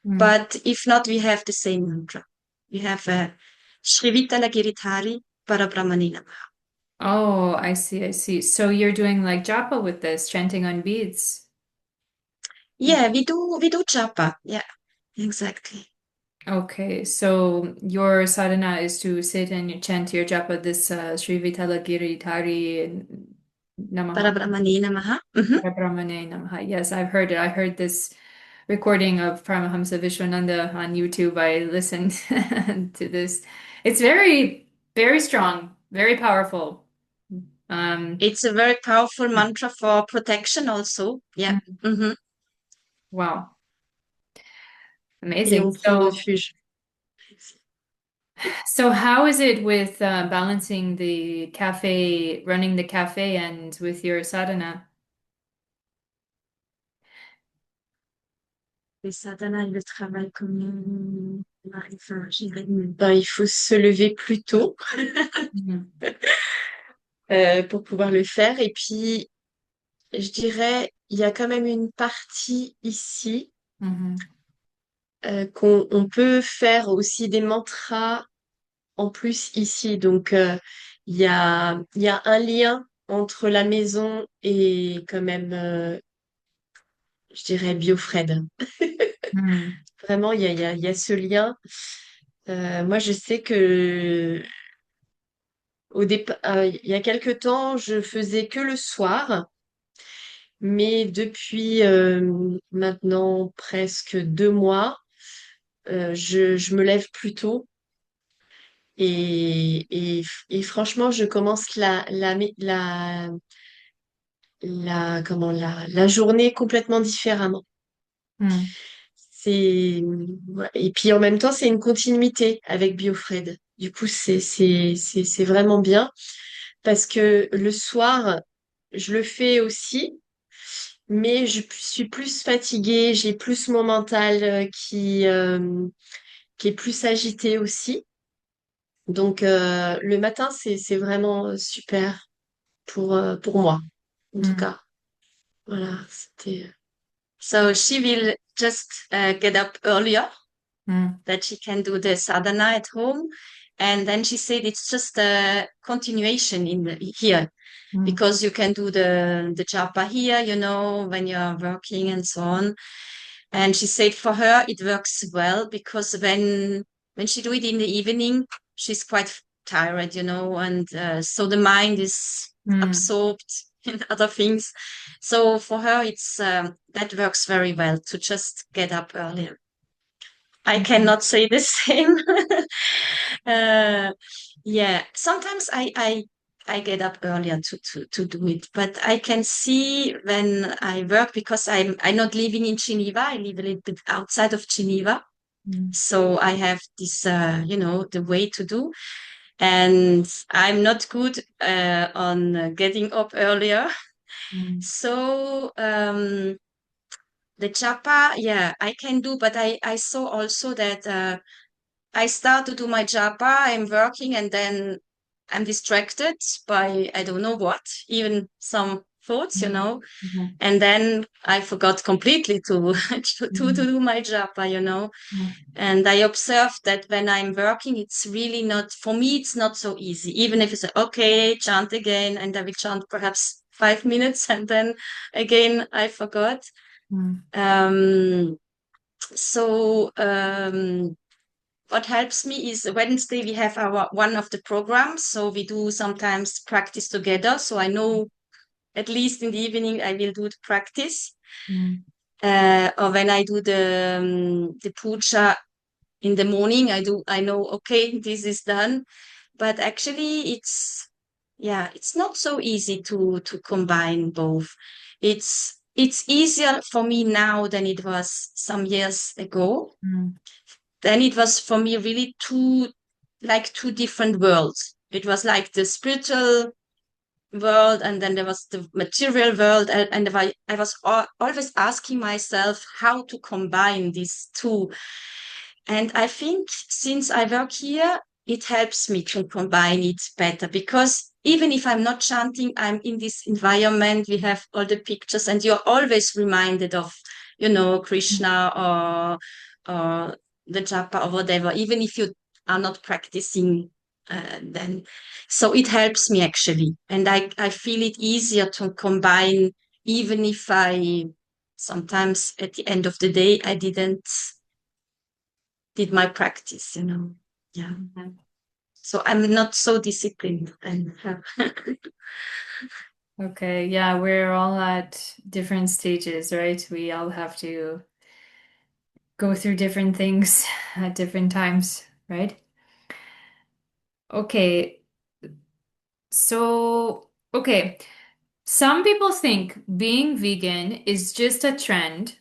Mm. but if not, we have the same mantra. We have a Shrivitala Giritari Parabrahmane Namah. Oh, I see, I see. So you're doing like japa with this, chanting on beads. Yeah, we do japa. Yeah, exactly. Okay, so your sadhana is to sit and you chant your japa, this Sri Vitala Giridhari Namaha, Parabrahmane Namah. Mhm. Parabrahmane Namaha. Yes, I've heard it. I heard this recording of Paramahamsa Vishwananda on YouTube. I listened to this. It's very, very strong, very powerful. Um, It's a very powerful mantra for protection also. Yeah. mm, Mhm. wow, Et amazing. on prend So, refuge. So how is it with balancing the cafe, running the cafe and with your sadhana? Et Sadhana, il le travaille comme... Enfin, je dirais... Ben, il faut se lever plus tôt Mhm. pour pouvoir le faire. Et puis, je dirais, il y a quand même une partie ici Mhm. qu'on peut faire aussi des mantras en plus ici. Donc, il y a un lien entre la maison et quand même, je dirais, BioFred. Mhm. Vraiment, il y a ce lien. Moi, je sais que au départ, il y a quelque temps, je faisais que le soir, mais depuis maintenant presque 2 mois, je me lève plus tôt et franchement, je commence la journée complètement différemment. Mhm. Ouais. Et puis en même temps, c'est une continuité avec BioFred. Du coup, c'est vraiment bien parce que le soir, je le fais aussi, mais je suis plus fatiguée, j'ai plus mon mental qui est plus agité aussi. Donc le matin, c'est vraiment super pour moi, en tout Mhm. cas. Voilà, c'était... So she will just get up earlier, Mhm. that she can do the sadhana at home. And then she said it's just a continuation in here, Mhm. because you can do the japa here, when you're working and so on. And she said for her it works well because when she do it in the evening, she's quite tired, and so the mind is Mhm. absorbed in other things. So for her, it's that works very well to just get up earlier. I Mhm. cannot say the same. uh, yeah, sometimes I get up earlier to do it, but I can see when I work because I'm not living in Geneva. I live a little bit outside of Geneva, Mhm. so I have this the way to do, and I'm not good on getting up earlier. Mhm. So the japa, yeah, I can do, but I saw also that I start to do my japa, I'm working, and then I'm distracted by I don't know what, even some thoughts, Mhm. and then I forgot completely to to Mhm. do my japa, Mhm. and I observed that when I'm working, it's really not for me. It's not so easy. Even if you say, okay, chant again, and I will chant perhaps 5 minutes, and then again I forgot. Mhm. Um, so what helps me is Wednesday we have our one of the programs, so we do sometimes practice together. So I know at least in the evening I will do the practice, Mhm. or when I do the puja in the morning, I know okay this is done. But actually, it's not so easy to combine both. It's easier for me now than it was some years ago. Mhm. Then it was for me really two different worlds. It was like the spiritual world, and then there was the material world, and I was always asking myself how to combine these two. And I think since I work here, it helps me to combine it better because even if I'm not chanting, I'm in this environment. We have all the pictures, and you're always reminded of, Krishna or the japa or whatever, even if you are not practicing. Then, so it helps me actually, and I feel it easier to combine, even if I sometimes at the end of the day I didn't did my practice. Yeah. Mhm. So I'm not so disciplined and Okay, yeah, we're all at different stages, right? We all have to go through different things at different times, right? Okay, okay. Some people think being vegan is just a trend,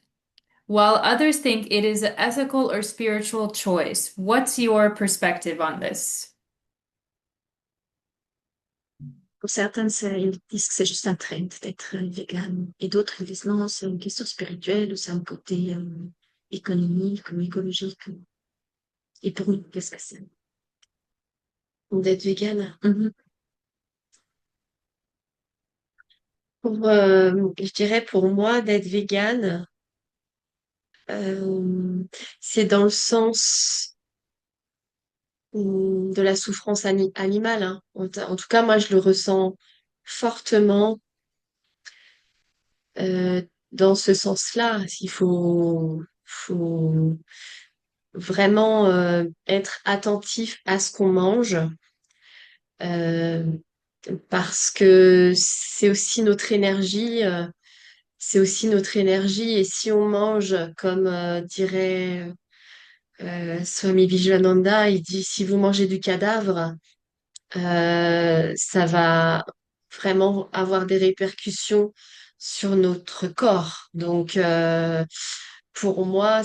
while others think it is an ethical or spiritual choice. What's your perspective on this? Pour certaines, ils disent que c'est juste un trend d'être vegan. Et d'autres, ils disent non, c'est une question spirituelle ou c'est un côté économique ou écologique. Et pour nous, qu'est-ce que c'est? D'être végane. Mhm. Je dirais pour moi, d'être végane, c'est dans le sens de la souffrance animale, hein. En tout cas, moi, je le ressens fortement euh, dans ce sens-là. Faut vraiment être attentif à ce qu'on mange euh, parce que c'est aussi notre énergie. C'est aussi notre énergie. Et si on mange, comme dirait Swami Vishwananda, il dit, si vous mangez du cadavre, ça va vraiment avoir des répercussions sur notre corps. Donc, pour moi,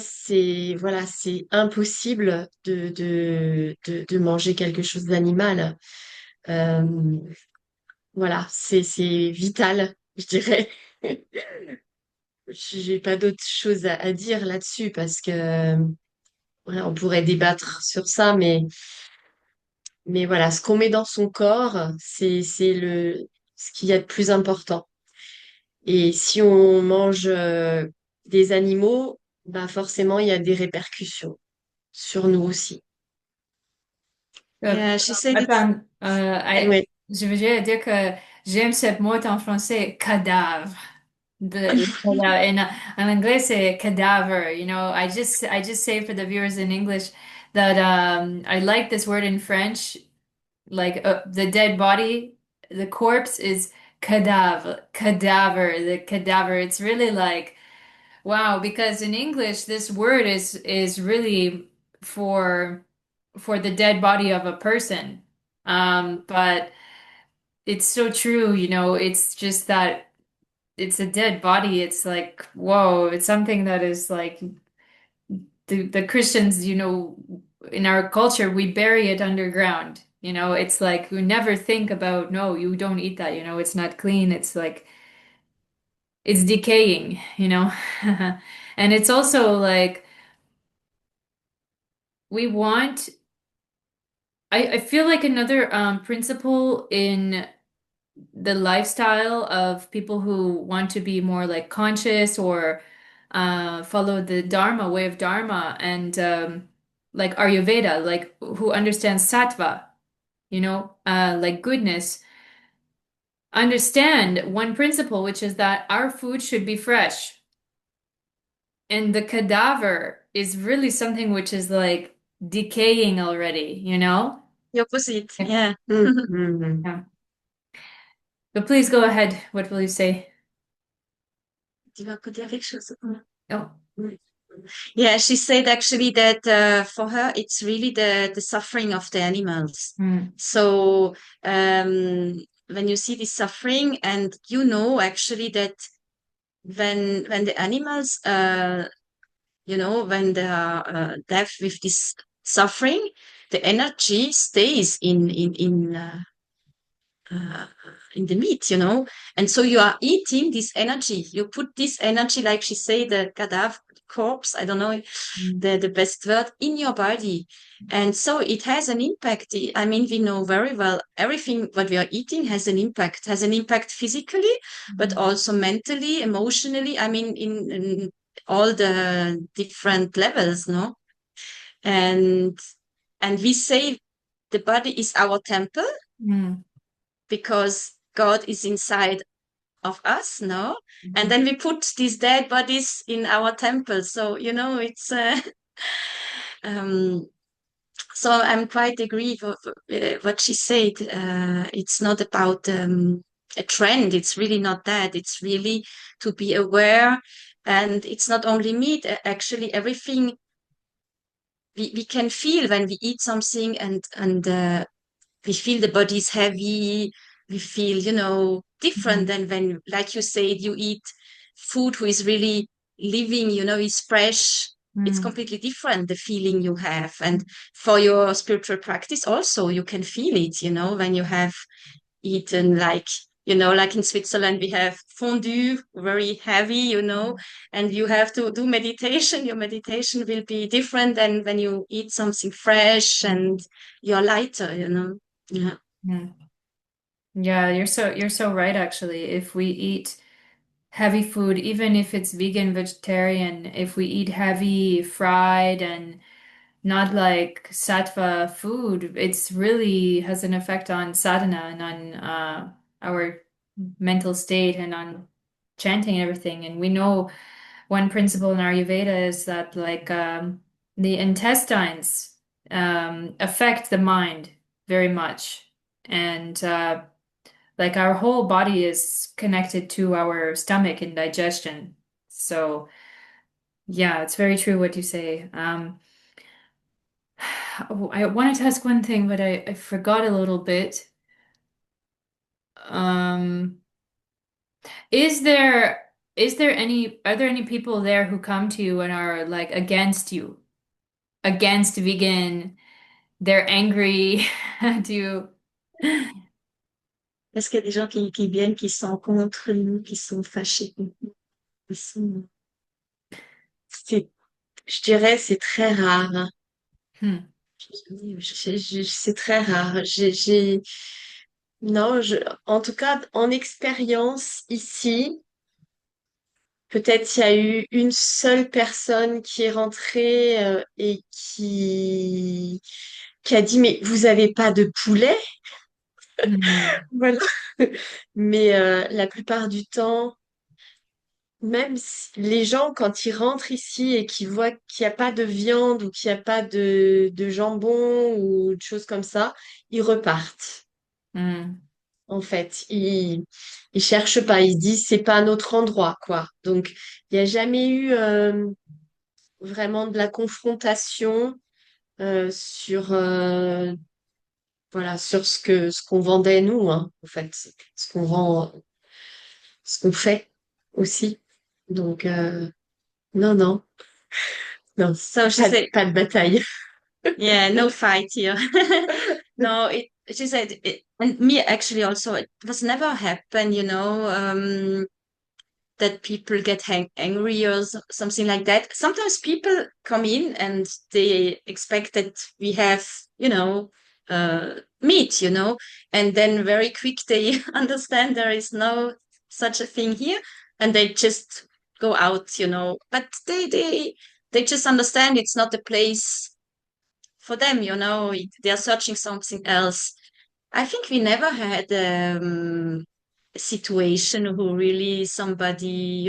voilà, c'est impossible de manger quelque chose d'animal. Euh, voilà, c'est vital, je dirais. J'ai pas d'autre chose à dire là-dessus parce que voilà, on pourrait débattre sur ça, mais voilà, ce qu'on met dans son corps, c'est ce qu'il y a de plus important. Et si on mange des animaux, bah forcément, il y a des répercussions sur nous aussi. Yeah, she said it's Attends, Ouais. je veux dire que j'aime ce mot en français, cadavre. Le cadavre. And en anglais, c'est cadaver. You know, I just say for the viewers in English that I like this word in French, like the dead body, the corpse is cadaver, cadaver, the cadaver. It's really like wow, because in English, this word is really for for the dead body of a person. But it's so true, you know, it's just that it's a dead body. It's like, whoa, it's something that is like the Christians, you know, in our culture, we bury it underground. You know, it's like we never think about, no, you don't eat that, you know, it's not clean. It's like it's decaying, you know. And it's also like we want I feel like another principle in the lifestyle of people who want to be more like conscious or follow the Dharma, way of Dharma, and like Ayurveda, like who understands sattva, you know, like goodness, understand one principle, which is that our food should be fresh. And the cadaver is really something which is like decaying already, you know? the opposite. Yeah. Yeah. Mhm. Yeah. But please go ahead. What will you say? Tu vas dire quelque chose? Oh. Yeah, she said actually that for her it's really the suffering of the animals. Mm. So when you see this suffering, and you know actually that when the animals you know when they are deaf with this suffering, the energy stays uh, in the meat, you know. And so you are eating this energy. You put this energy, like she say, the cadaver corpse, I don't know Mm. the best word, in your body. And so it has an impact. I mean, we know very well everything what we are eating has an impact physically, but also mentally, emotionally. I mean, in all the different levels, no? And we say the body is our temple Mm. because God is inside of us, no? And then we put these dead bodies in our temple. So, you know, it's um, so I'm quite agree with what she said. It's not about a trend. It's really not that. It's really to be aware. And it's not only meat, actually everything we can feel when we eat something and we feel the body is heavy. We feel, you know, different Mm. than when, like you said, you eat food who is really living, is fresh, it's Mm. completely different, the feeling you have. And for your spiritual practice also, you can feel it, when you have eaten, like, like in Switzerland, we have fondue, very heavy, and you have to do meditation. Your meditation will be different than when you eat something fresh and you're lighter, Yeah. Mm. Yeah, you're so right actually. If we eat heavy food, even if it's vegan, vegetarian, if we eat heavy, fried, and not like sattva food, it's really has an effect on sadhana and on our mental state and on chanting and everything. And we know one principle in Ayurveda is that like the intestines affect the mind very much. And like our whole body is connected to our stomach and digestion. So yeah, it's very true what you say. Oh, I wanted to ask one thing, but I forgot a little bit. Um, is there are there any people there who come to you and are like against you, against vegan? They're angry. Do you? Est-ce qu'il y a des gens qui viennent, qui sont contre nous, qui sont fâchés contre nous? C'est, je dirais, c'est très rare. Hmm. C'est très rare. Non, en tout cas, en expérience ici, peut-être il y a eu une seule personne qui est rentrée et qui a dit, mais vous avez pas de poulet? Hmm. Voilà. Mais la plupart du temps, même les gens, quand ils rentrent ici et qu'ils voient qu'il n'y a pas de viande ou qu'il n'y a pas de jambon ou de choses comme ça, ils repartent. Hmm. En fait, ils cherchent pas, ils se disent c'est pas un autre endroit, quoi. Donc, il n'y a jamais eu vraiment de la confrontation sur voilà sur ce qu'on vendait nous, hein, en fait, ce qu'on vend, ce qu'on fait aussi. Donc, non, non, non, So she said, pas de bataille. yeah, no fight here. No, she said, and me actually also, it was never happen, that people get angry or something like that. Sometimes people come in and they expect that we have, meat, and then very quick they understand there is no such a thing here, and they just go out, But they just understand it's not a place for them, They are searching something else. I think we never had a situation who really somebody,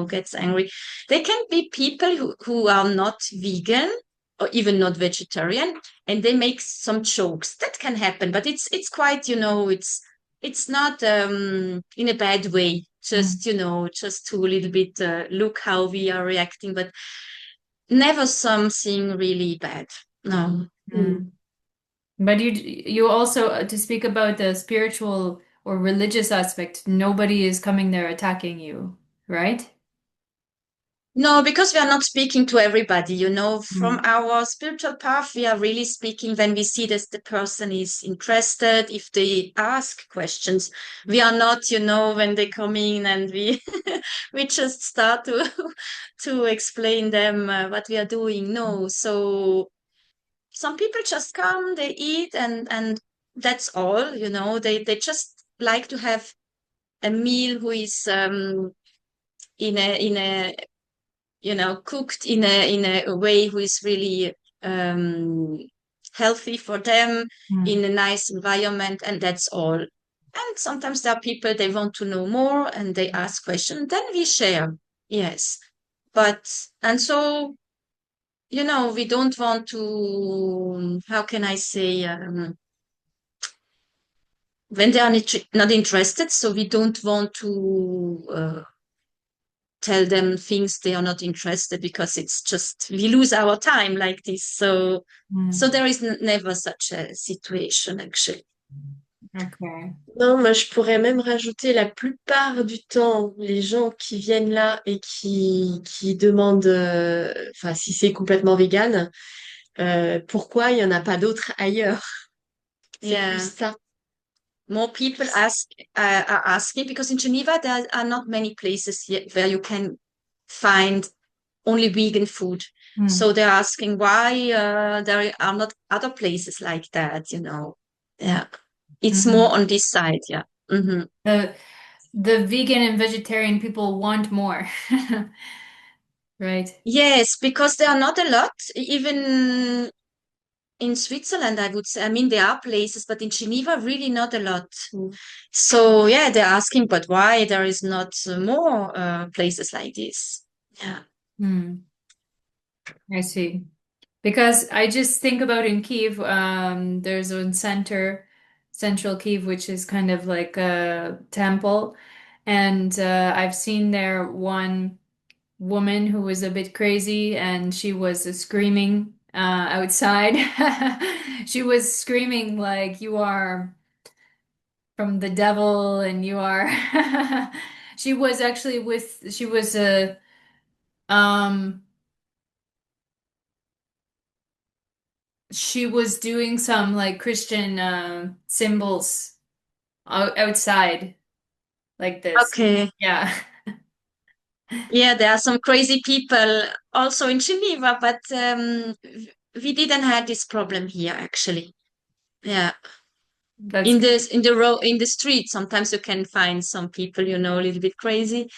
gets angry. There can be people who are not vegan or even not vegetarian, and they make some jokes. That can happen, but it's quite, it's not in a bad way. Hmm. Just, just to a little bit look how we are reacting, but never something really bad. No. Hmm. But you also to speak about the spiritual or religious aspect, nobody is coming there attacking you, right? No, because we are not speaking to everybody, from Mm. our spiritual path, we are really speaking when we see that the person is interested, if they ask questions. We are not, when they come in and we we just start to to explain them what we are doing. No, so some people just come, they eat, and that's all, they just like to have a meal who is in a cooked in a way who is really um, healthy for them Mm. in a nice environment, and that's all. And sometimes there are people they want to know more and they ask questions, then we share. Yes, but and so we don't want to. How can I say? When they are not interested, so we don't want to tell them things they are not interested, because it's just we lose our time like this. So Mm. there is never such a situation actually. Okay. Non, moi je pourrais même rajouter la plupart du temps, les gens qui viennent là et qui demandent, enfin si c'est complètement vegan, pourquoi il n'y en a pas d'autres ailleurs? C'est plus Yeah. ça. More people are asking because in Geneva there are not many places yet where you can find only vegan food. Mm. So they're asking why there are not other places like that, you know. Yeah. It's more Mhm. on this side, yeah. Hmm. The the vegan and vegetarian people want more. Right. Yes, because there are not a lot, even in Switzerland, I would say. I mean, there are places, but in Geneva, really not a lot. Mm. So yeah, they're asking, but why there is not more places like this? Yeah. Hmm. I see. Because I just think about in Kiev, there's one central Kiev, which is kind of like a temple. And I've seen there one woman who was a bit crazy and she was screaming outside. She was screaming like, "You are from the devil and you are." She was actually she was um, she was doing some like Christian symbols outside like this. Okay. Yeah. Yeah, there are some crazy people also in Geneva, but we didn't have this problem here actually. Yeah. That's In the street, sometimes you can find some people, you know, a little bit crazy.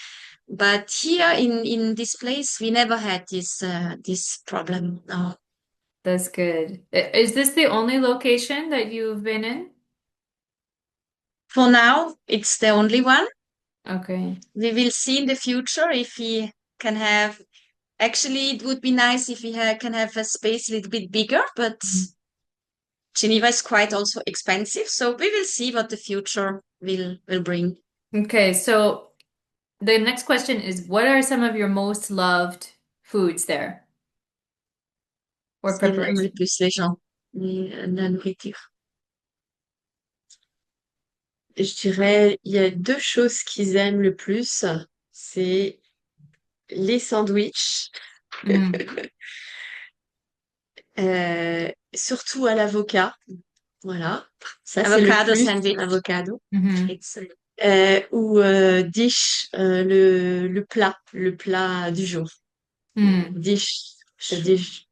But here in this place, we never had this problem. No. that's good. Is this the only location that you've been in? For now, it's the only one. Okay. We will see in the future if we can have. Actually, it would be nice if we can have a space a little bit bigger, but Geneva is quite also expensive, so we will see what the future will bring. Okay, so the next question is, what are some of your most loved foods there or Ce qu'ils aiment le preparation? plus les gens, la nourriture. Je dirais, il y a deux choses qu'ils aiment le plus, c'est les sandwichs, Mm. surtout à l'avocat. Voilà, ça c'est le Avocado plus, sandwich. avocado. Hmm. It's Ou dish, le plat du jour. Mm. Dish, c'est dish.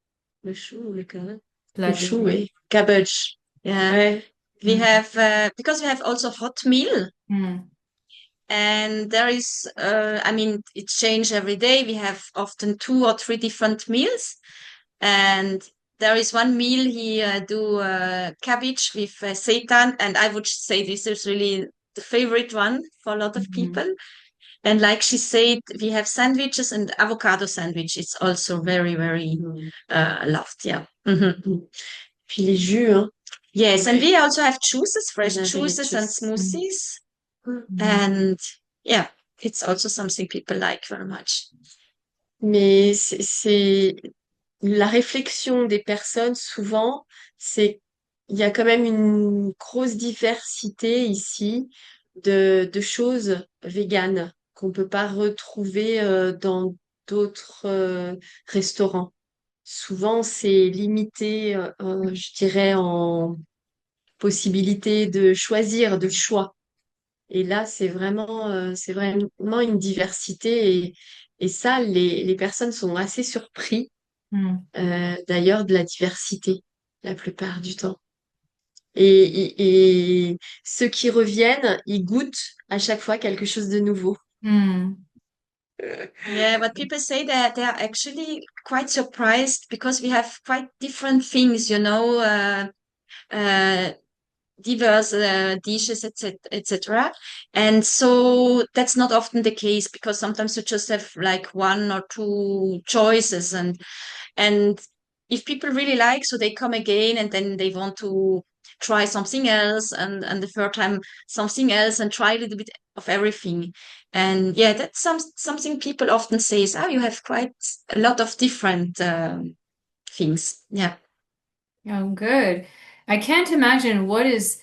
Le chou ou le cabbage? Le Plat du chou, jour. oui. Cabbage. yeah. Ouais. We Mm. have because we have also hot meal, Mm. and there is I mean it changes every day. We have often 2 or 3 different meals, and there is one meal he do cabbage with seitan, and I would say this is really the favorite one for a lot of Mhm. people. And like she said, we have sandwiches and avocado sandwich. It's also very Mm. loved. Yeah. Mhm. Mm. Puis les jus, hein. Yes, and Ouais. we also have juices, On fresh avait les juices and juice. Mm. smoothies. Mhm. And yeah, it's also something people like very much. Mais c'est la réflexion des personnes, souvent, c'est il y a quand même une grosse diversité ici de choses véganes qu'on peut pas retrouver dans d'autres restaurants. Souvent, c'est limité, je dirais, en possibilité de choisir, de choix. Et là, c'est vraiment une diversité et ça, les personnes sont assez surpris Mm. d'ailleurs de la diversité la plupart du temps. Et ceux qui reviennent, ils goûtent à chaque fois quelque chose de nouveau. Mm. Yeah, but people say that they are actually quite surprised because we have quite different things, you know, uh, diverse dishes, etc., etc. And so that's not often the case because sometimes you just have like 1 or 2 choices, and if people really like, so they come again, and then they want to try something else, and the third time something else, and try a little bit of everything. And yeah, that's something people often say is, oh, you have quite a lot of different things. Yeah. Oh, good. I can't imagine what is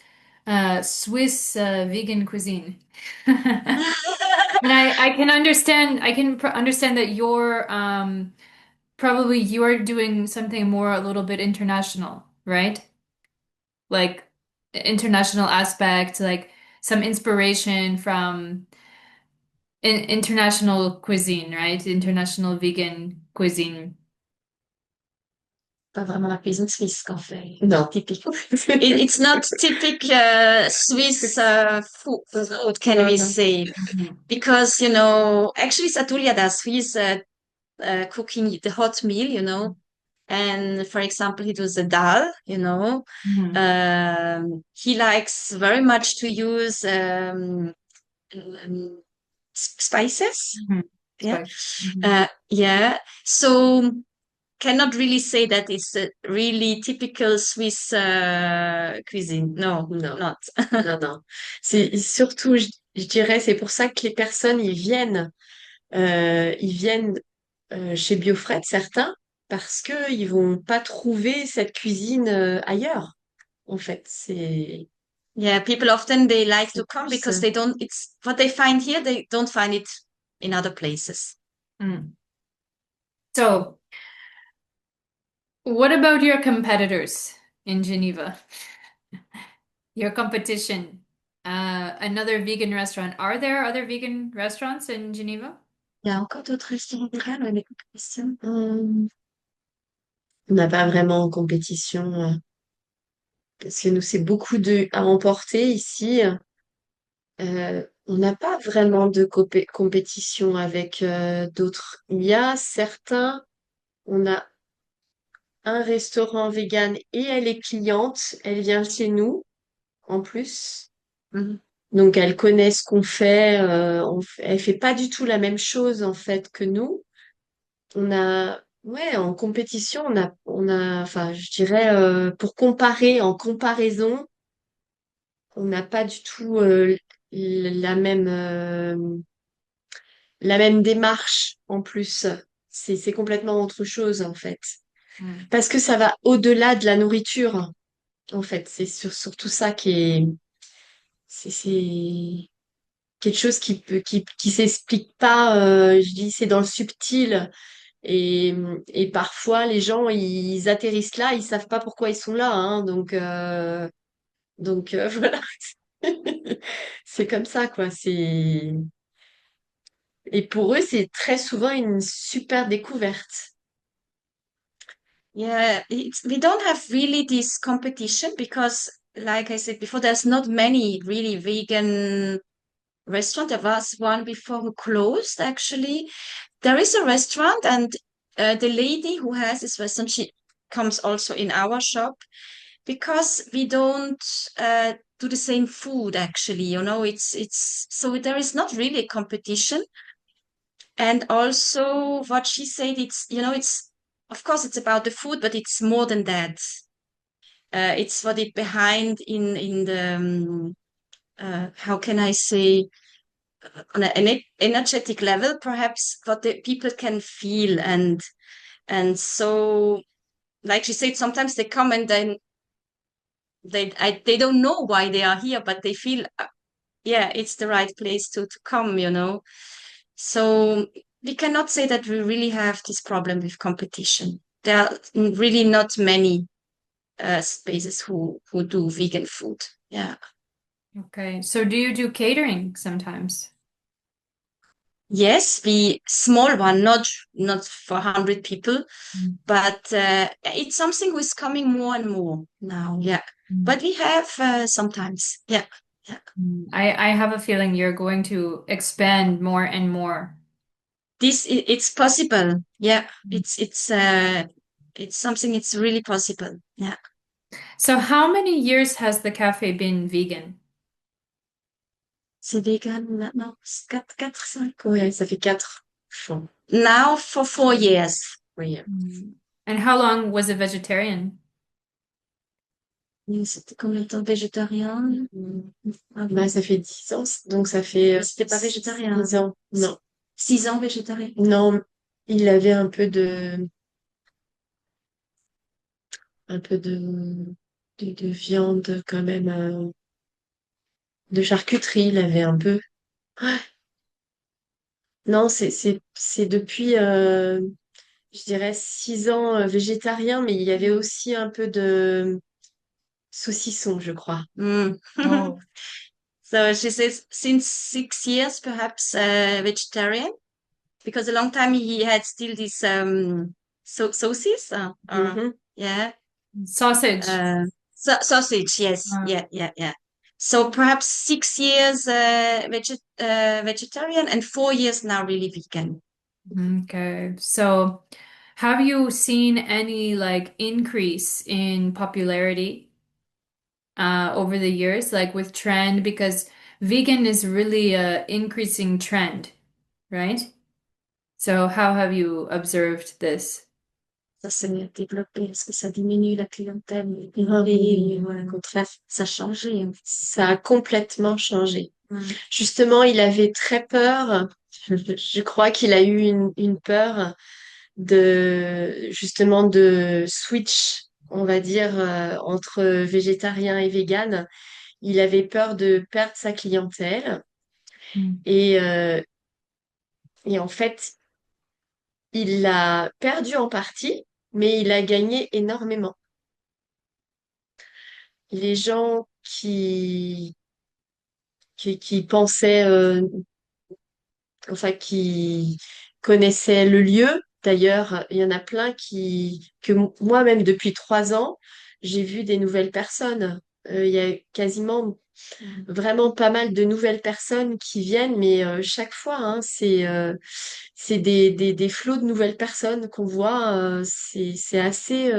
Swiss vegan cuisine. And I can understand understand that you're probably you're doing something more a little bit international, right? Like international aspect, like some inspiration from international cuisine, right? International vegan cuisine. Pas vraiment la cuisine suisse qu'on fait. Non. Typical. It's not typical Swiss food, can we say? Mhm. Because, actually Satulia does. He's cooking the hot meal, and for example, he does the dal, Mhm. He likes very much to use spices. Mhm. Yeah. Spice. Mhm. Yeah. So cannot really say that it's a really typical Swiss cuisine. No, Non, not. non, non. C'est surtout, je dirais, c'est pour ça que les personnes, ils viennent chez BioFred, certains, parce que ils vont pas trouver cette cuisine ailleurs. En fait, Yeah, people often they like to c'est come plus. because they don't, it's what they find here, they don't find it in other places. Mm. So, what about your competitors in Geneva? Your competition. Another vegan restaurant. Are there other vegan restaurants in Geneva? Il y a encore d'autres restaurants véganes avec question. On n'a pas vraiment en compétition, parce que nous, c'est beaucoup à emporter ici. On n'a pas vraiment de compétition avec d'autres. Il y a certains, on a un restaurant vegan et elle est cliente, elle vient chez nous en plus. Mhm. Donc elle connaît ce qu'on fait, elle fait pas du tout la même chose en fait que nous. Ouais, en compétition, enfin, je dirais, pour comparer, en comparaison, on n'a pas du tout la la même démarche en plus. C'est complètement autre chose en fait. Mm. Parce que ça va au-delà de la nourriture, en fait. C'est surtout ça c'est quelque chose qui s'explique pas. Je dis, c'est dans le subtil. Et, et parfois, les gens, ils atterrissent là, ils savent pas pourquoi ils sont là, hein. Donc voilà. C'est comme ça, quoi. Et pour eux, c'est très souvent une super découverte. Yeah, we don't have really this competition because, like I said before, there's not many really vegan restaurant. There was one before who closed, actually. There is a restaurant, and the lady who has this restaurant, she comes also in our shop because we don't do the same food, actually. It's so there is not really a competition. And also what she said, it's of course it's about the food, but it's more than that. It's what it behind in the how can I say, on an energetic level, perhaps what the people can feel. And so, like she said, sometimes they come and then they don't know why they are here, but they feel, yeah, it's the right place to come. So we cannot say that we really have this problem with competition. There are really not many spaces who do vegan food. Yeah. Okay. So do you do catering sometimes? Yes, the small one, not for 100 people, Mm. but it's something who is coming more and more now. Yeah, Mm. but we have sometimes. Yeah, yeah. Mm. I have a feeling you're going to expand more and more. It's possible. Yeah, Mm. it's something. It's really possible. Yeah, So how many years has the cafe been vegan? c'est vegan maintenant. 4, 5. Ouais, ça fait 4. Enfin, Now for 4 years. oui. Mm. And how long was it vegetarian? C'était combien de temps végétarien? Bah, ça fait 10 ans, donc ça fait C'était pas végétarien. 6 ans. Non, 6 ans végétarien. non, il avait un peu de viande quand même. de charcuterie, il avait un peu. Ouais. Non, c'est depuis, je dirais, 6 ans végétarien, mais il y avait aussi un peu de saucisson, je crois. Mm. Oh. So she says since 6 years, perhaps vegetarian, because a long time he had still this sauces, Mhm. yeah, Sausage. sausage. Yes, Uh, yeah. So perhaps 6 years vegetarian and 4 years now really vegan. okay. So have you seen any like increase in popularity over the years, like with trend? Because vegan is really a increasing trend, right? So how have you observed this? Ça s'est développé, est-ce que ça diminue la clientèle? Au contraire, ça a changé. Ça a complètement changé. Mm. Justement, il avait très peur. Je crois qu'il a eu une peur de justement de switch, on va dire, entre végétarien et vegan. Il avait peur de perdre sa clientèle Mm. et, euh, et en fait, il l'a perdu en partie, mais il a gagné énormément. Les gens qui pensaient enfin qui connaissaient le lieu. D'ailleurs, il y en a plein que moi-même depuis 3 ans, j'ai vu des nouvelles personnes. Il y a quasiment vraiment pas mal de nouvelles personnes qui viennent, mais chaque fois, hein, c'est des flots de nouvelles personnes qu'on voit. C'est assez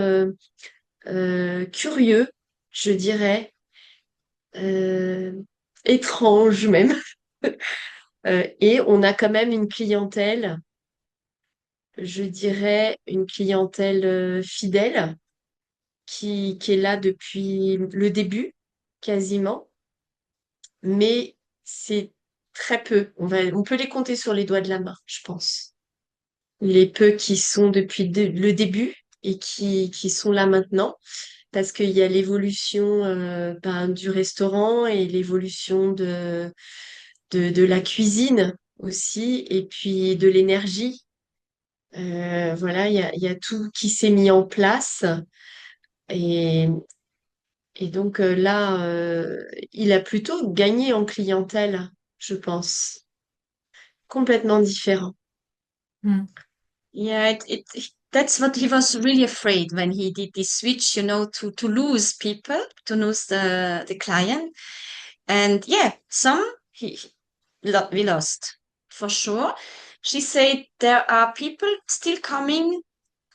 curieux, je dirais, euh, étrange même. Et on a quand même une clientèle, je dirais, une clientèle fidèle qui est là depuis le début, quasiment, mais c'est très peu. On peut les compter sur les doigts de la main, je pense. Les peu qui sont depuis le début et qui sont là maintenant, parce qu'il y a l'évolution ben, du restaurant et l'évolution de la cuisine aussi, et puis de l'énergie. Voilà, il y a tout qui s'est mis en place. Et, et donc là, il a plutôt gagné en clientèle, je pense. Complètement différent. Mm. Yeah, that's what he was really afraid when he did this switch, to lose people, to lose the client. And yeah, some we lost for sure. She said there are people still coming.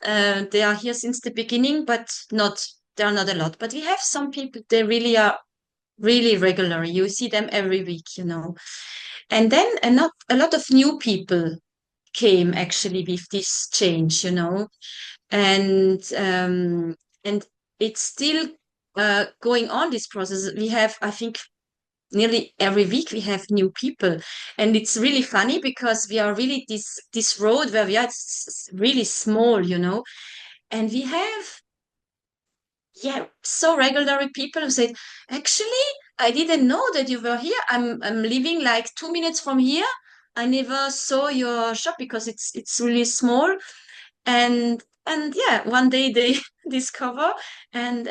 They are here since the beginning, but not there are not a lot. But we have some people. They really are really regular. You see them every week. And then a lot of new people came actually with this change. And it's still going on this process. We have, I think, nearly every week we have new people, and it's really funny because we are really this road where we are really small. And we have, yeah, so regular people who said, actually, I didn't know that you were here. I'm living like 2 minutes from here. I never saw your shop because it's really small. And yeah, one day they discover, and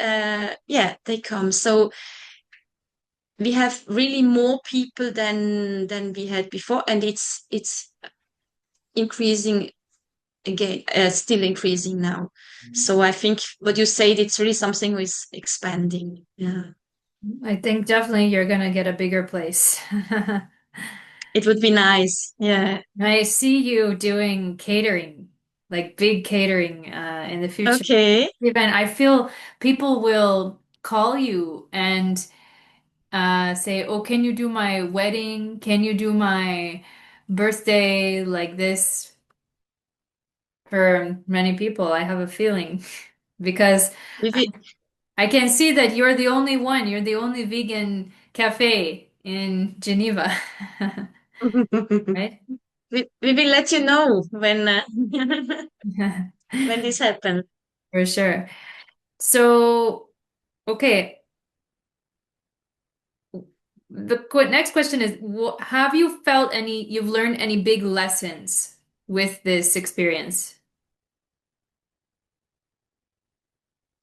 yeah, they come. So we have really more people than we had before, and it's increasing again, still increasing now. So I think what you said, it's really something who is expanding. Yeah, I think definitely you're gonna get a bigger place. it would be nice. Yeah. I see you doing catering, like big catering in the future. Okay. Even I feel people will call you and say, "Oh, can you do my wedding? Can you do my birthday like this?" For many people, I have a feeling because We will, I can see that you're the only one. You're the only vegan cafe in Geneva, right? we will let you know when when this happens. For sure. So, okay. next question is, have you felt you've learned any big lessons with this experience?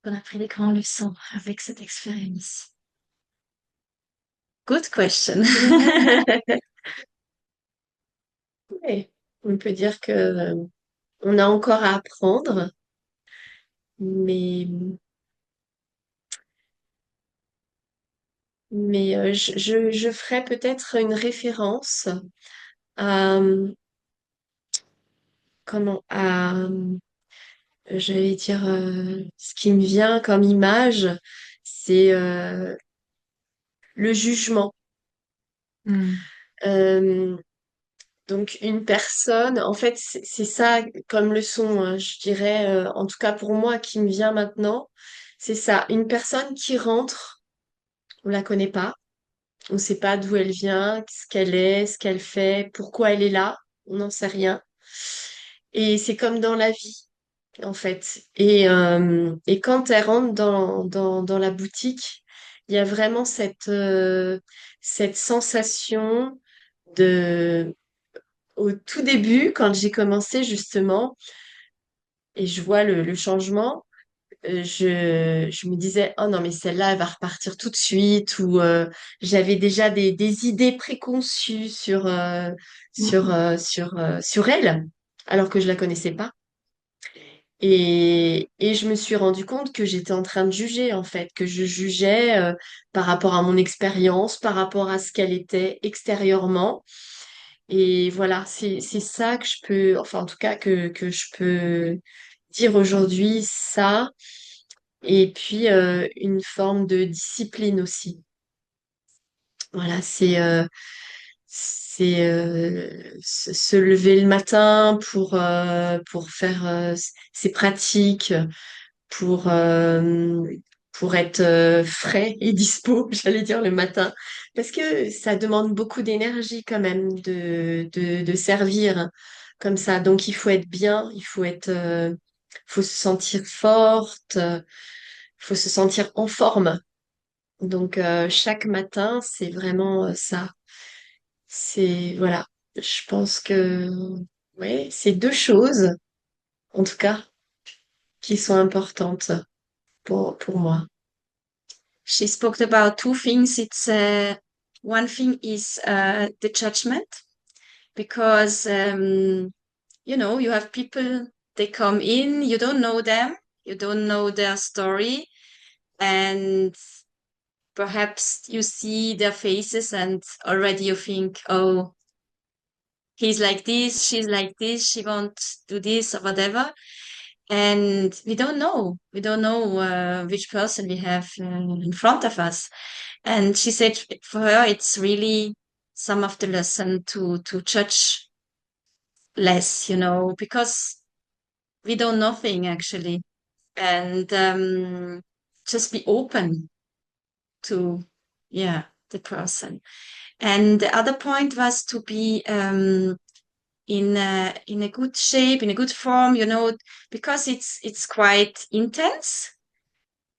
On a pris des grands leçons avec cette expérience. Good question. Oui, on peut dire que on a encore à apprendre, mais je ferai peut-être une référence à j'allais dire ce qui me vient comme image, c'est le jugement. Mm. Euh, Donc une personne, en fait, c'est ça comme leçon, hein, je dirais, en tout cas pour moi qui me vient maintenant, c'est ça, une personne qui rentre, on la connaît pas, on sait pas d'où elle vient, ce qu'elle est, ce qu'elle fait, pourquoi elle est là, on n'en sait rien. Et c'est comme dans la vie, en fait. Et quand elle rentre dans la boutique, il y a vraiment cette sensation de au tout début, quand j'ai commencé justement, et je vois le changement, je me disais, oh non, mais celle-là, elle va repartir tout de suite, ou j'avais déjà des idées préconçues sur elle, alors que je la connaissais pas. Et je me suis rendu compte que j'étais en train de juger, en fait, que je jugeais par rapport à mon expérience, par rapport à ce qu'elle était extérieurement. Et voilà, c'est ça que je peux, enfin en tout cas que je peux dire aujourd'hui, ça. Et puis une forme de discipline aussi. Voilà, c'est se lever le matin pour faire ses pratiques, pour, euh, pour être frais et dispo, j'allais dire le matin. Parce que ça demande beaucoup d'énergie quand même de servir comme ça. Donc il faut être bien, faut se sentir forte, faut se sentir en forme. Donc chaque matin, c'est vraiment ça. Voilà. Je pense que, ouais, c'est deux choses, en tout cas, qui sont importantes pour moi. She spoke about two things. It's one thing is the judgment, because you have people, they come in, you don't know them, you don't know their story, and perhaps you see their faces and already you think, oh, he's like this, she's like this, she won't do this or whatever. And we don't know which person we have in front of us. And she said for her, it's really some of the lesson to judge less, because we don't know nothing actually. And just be open to, yeah, the person. And the other point was to be in a good shape, in a good form, because it's quite intense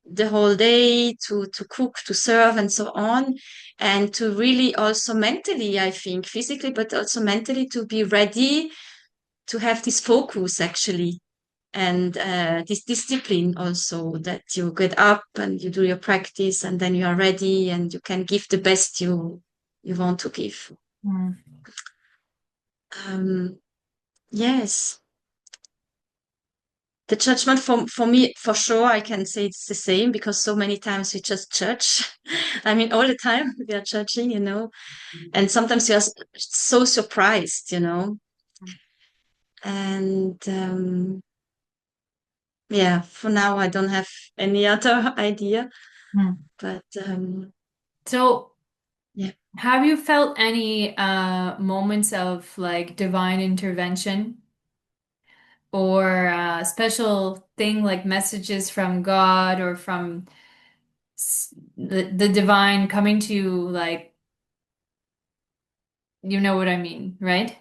the whole day to cook, to serve, and so on, and to really also mentally, I think, physically, but also mentally, to be ready to have this focus actually, and this discipline also, that you get up and you do your practice and then you are ready and you can give the best you want to give. Mm. Yes. The judgment for me, for sure, I can say it's the same, because so many times we just judge. I mean, all the time we are judging, and sometimes you are so surprised, and yeah, for now I don't have any other idea, Mm. but So, yeah. have you felt any moments of like divine intervention or special thing like messages from God or from the divine coming to you, like, you know what I mean, right?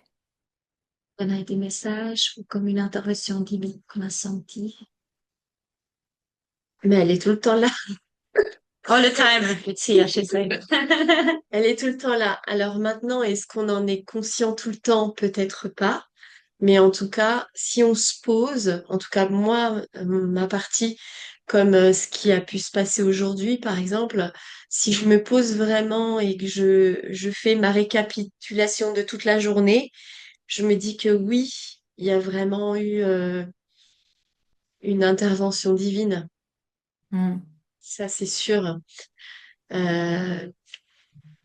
On a des messages ou comme une intervention divine qu'on a senti. Mais elle est tout le temps là. All the time, it's here, she said. Elle est tout le temps là. Alors maintenant, est-ce qu'on en est conscient tout le temps? Peut-être pas. Mais en tout cas, si on se pose, en tout cas moi, ma partie, comme ce qui a pu se passer aujourd'hui, par exemple, si je me pose vraiment et que je fais ma récapitulation de toute la journée, je me dis que oui, il y a vraiment eu une intervention divine. Mm. Ça, c'est sûr. Euh,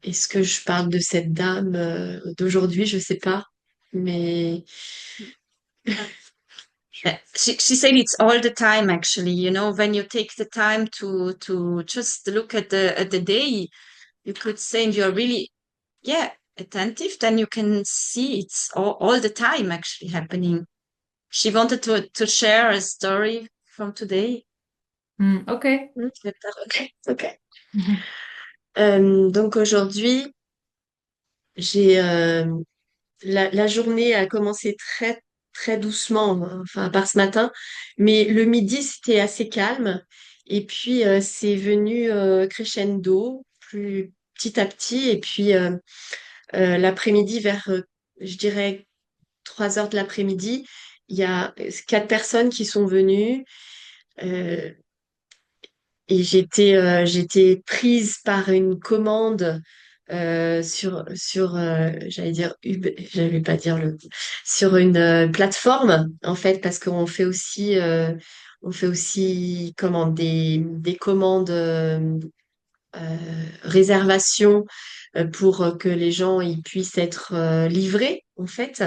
Est-ce que je parle de cette dame d'aujourd'hui? Je sais pas. Mais Yeah, she said it's all the time actually, you know, when you take the time to just look at the day, you could say and you're really, yeah, attentive, then you can see it's all the time actually happening. She wanted to share a story from today. Mm. Ok. Ok, ok. Mhm. Donc aujourd'hui, j'ai la journée a commencé très très doucement, enfin à part ce matin, mais le midi c'était assez calme et puis c'est venu crescendo, plus petit à petit et puis l'après-midi vers je dirais 3 heures de l'après-midi, il y a 4 personnes qui sont venues. euh, Et j'étais prise par une commande j'allais dire Uber, j'allais pas dire sur une plateforme en fait parce qu'on fait aussi comment des commandes réservations pour que les gens ils puissent être livrés en fait.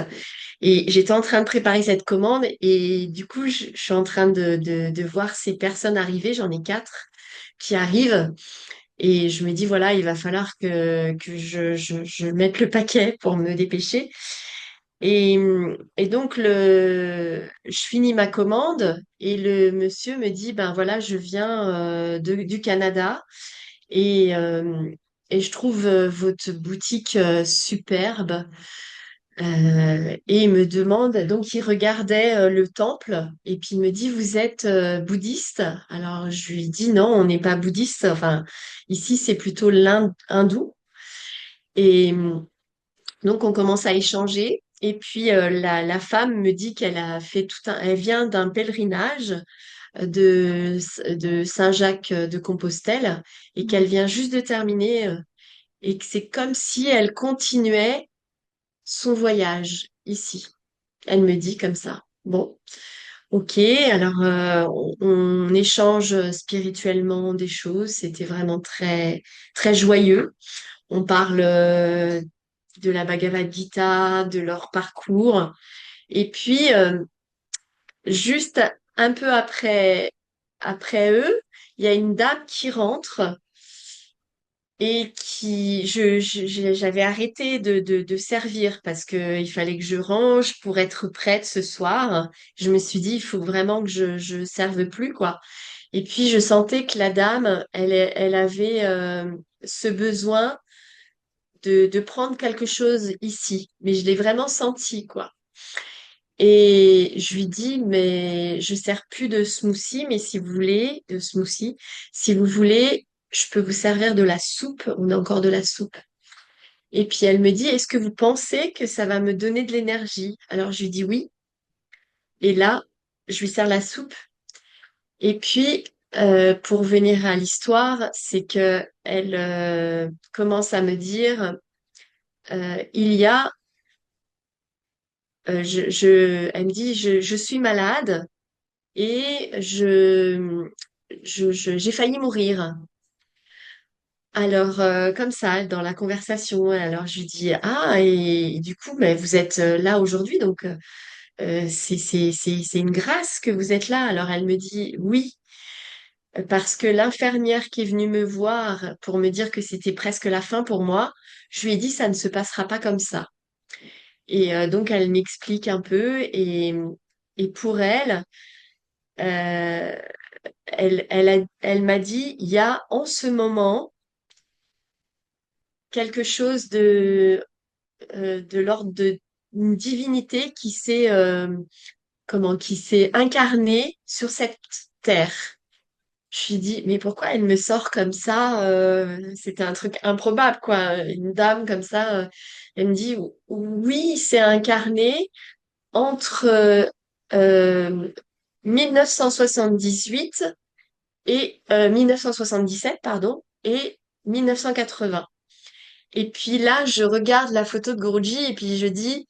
Et j'étais en train de préparer cette commande et du coup je suis en train de voir ces personnes arriver. J'en ai 4 qui arrivent. Et je me dis, voilà, il va falloir que je mette le paquet pour me dépêcher. Et, et donc, je finis ma commande et le monsieur me dit, ben voilà, je viens du Canada et, et je trouve votre boutique superbe. Et il me demande, donc il regardait le temple et puis il me dit, vous êtes bouddhiste? Alors je lui dis, non, on n'est pas bouddhiste. Enfin, ici c'est plutôt l'hindou. Et donc on commence à échanger. Et puis la femme me dit qu'elle a fait elle vient d'un pèlerinage de Saint-Jacques de Compostelle et qu'elle vient juste de terminer et que c'est comme si elle continuait son voyage ici. Elle me dit comme ça. Bon, ok, alors on échange spirituellement des choses, c'était vraiment très très joyeux. On parle de la Bhagavad Gita, de leur parcours. Et puis juste un peu après eux, il y a une dame qui rentre et j'avais arrêté de servir parce que il fallait que je range pour être prête ce soir. Je me suis dit, il faut vraiment que je serve plus, quoi. Et puis, je sentais que la dame, elle avait ce besoin de prendre quelque chose ici. Mais je l'ai vraiment senti, quoi. Et je lui dis, mais je sers plus de smoothie, mais si vous voulez, de smoothie, si vous voulez, je peux vous servir de la soupe. On a encore de la soupe. Et puis elle me dit, est-ce que vous pensez que ça va me donner de l'énergie? Alors je lui dis oui. Et là, je lui sers la soupe. Et puis, pour venir à l'histoire, c'est que elle commence à me dire, il y a, elle me dit, je suis malade et j'ai failli mourir. Alors, comme ça, dans la conversation, alors je lui dis, ah, et du coup, mais vous êtes là aujourd'hui, donc c'est une grâce que vous êtes là. Alors elle me dit oui, parce que l'infirmière qui est venue me voir pour me dire que c'était presque la fin pour moi, je lui ai dit ça ne se passera pas comme ça. Et donc elle m'explique un peu et pour elle, euh, elle m'a dit il y a en ce moment quelque chose de l'ordre de une divinité qui s'est incarnée sur cette terre. Je lui dis, mais pourquoi elle me sort comme ça? C'était un truc improbable, quoi. Une dame comme ça, elle me dit, oui, c'est incarné entre euh, 1978 et 1977, pardon, et 1980. Et puis là, je regarde la photo de Guruji et puis je dis,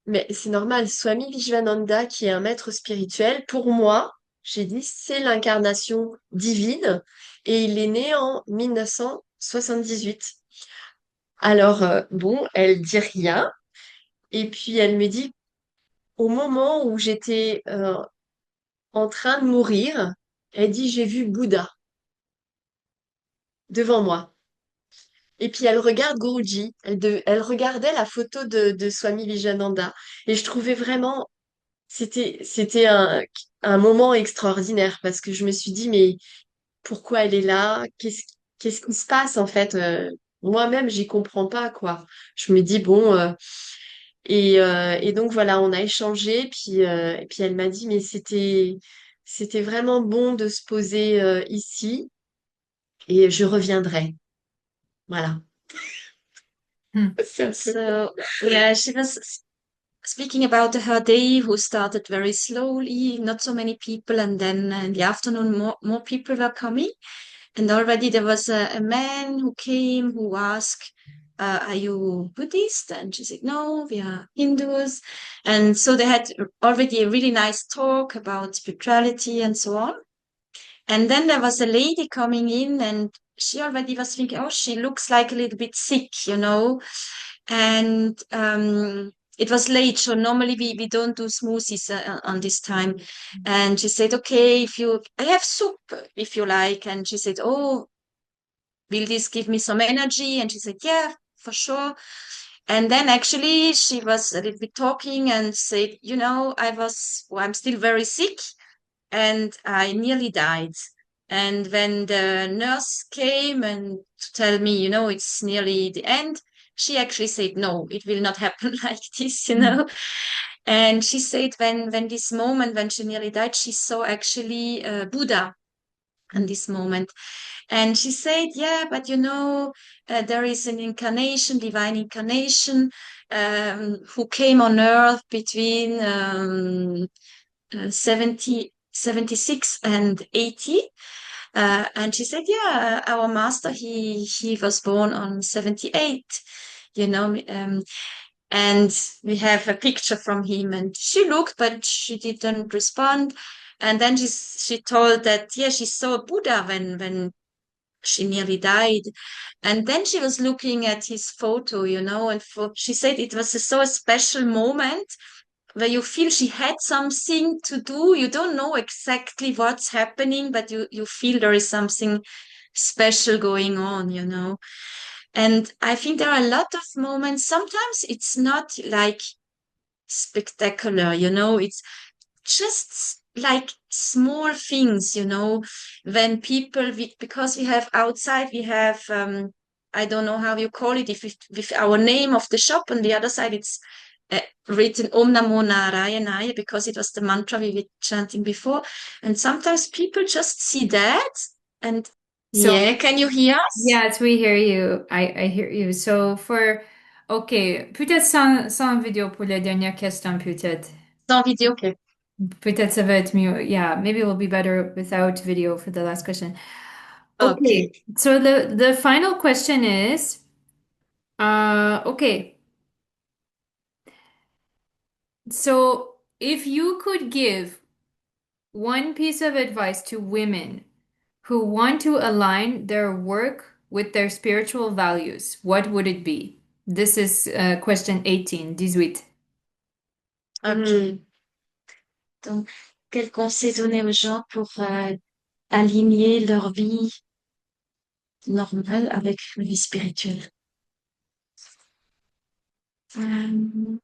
mais c'est normal, Swami Vishwananda, qui est un maître spirituel, pour moi, j'ai dit, c'est l'incarnation divine et il est né en 1978. Alors, bon, elle dit rien et puis elle me dit, au moment où j'étais en train de mourir, elle dit, j'ai vu Bouddha devant moi. Et puis elle regarde Guruji, elle regardait la photo de Swami Vishwananda et je trouvais vraiment c'était un moment extraordinaire parce que je me suis dit, mais pourquoi elle est là? Qu'est-ce qui se passe en fait? Moi-même, j'y comprends pas, quoi. Je me dis, bon, et donc voilà, on a échangé, et puis elle m'a dit, mais c'était vraiment bon de se poser ici et je reviendrai. Voilà. Hmm. C'est un peu- So, yeah, she was speaking about her day, who started very slowly, not so many people, and then in the afternoon, more people were coming. And already there was a man who came who asked, are you Buddhist? And she said, no, we are Hindus. And so they had already a really nice talk about spirituality and so on. And then there was a lady coming in and she already was thinking, oh, she looks like a little bit sick, you know. And it was late, so normally we don't do smoothies on this time. And she said, okay, I have soup if you like. And she said, oh, will this give me some energy? And she said, yeah, for sure. And then actually she was a little bit talking and said, I'm still very sick and I nearly died. And when the nurse came and to tell me, it's nearly the end, she actually said, no, it will not happen like this. And she said when this moment, when she nearly died, she saw actually Buddha in this moment. And she said, yeah, but there is an incarnation, divine incarnation, who came on earth between 76 and 80. And she said, yeah, our master, he was born on 78, and we have a picture from him. And she looked, but she didn't respond. And then she told that, yeah, she saw Buddha when she nearly died. And then she was looking at his photo, and she said it was so a special moment where you feel she had something to do. You don't know exactly what's happening, but you feel there is something special going on. And I think there are a lot of moments. Sometimes it's not like spectacular. It's just like small things. When because we have outside, we have, I don't know how you call it, if with our name of the shop on the other side, it's written Om Namo Narayanaya, because it was the mantra we were chanting before. And sometimes people just see that and, So, yeah, can you hear us? yes, we hear you. I hear you. OK, peut-être sans vidéo pour la dernière question, peut-être. Sans vidéo. Ok. Peut-être ça va être mieux. Yeah, maybe it will be better without video for the last question. OK, Okay. so the final question is, OK, so if you could give one piece of advice to women who want to align their work with their spiritual values, what would it be? This is question 18, 18. Ok. Donc, quel conseil donner aux gens pour aligner leur vie normale avec la vie spirituelle? Euh,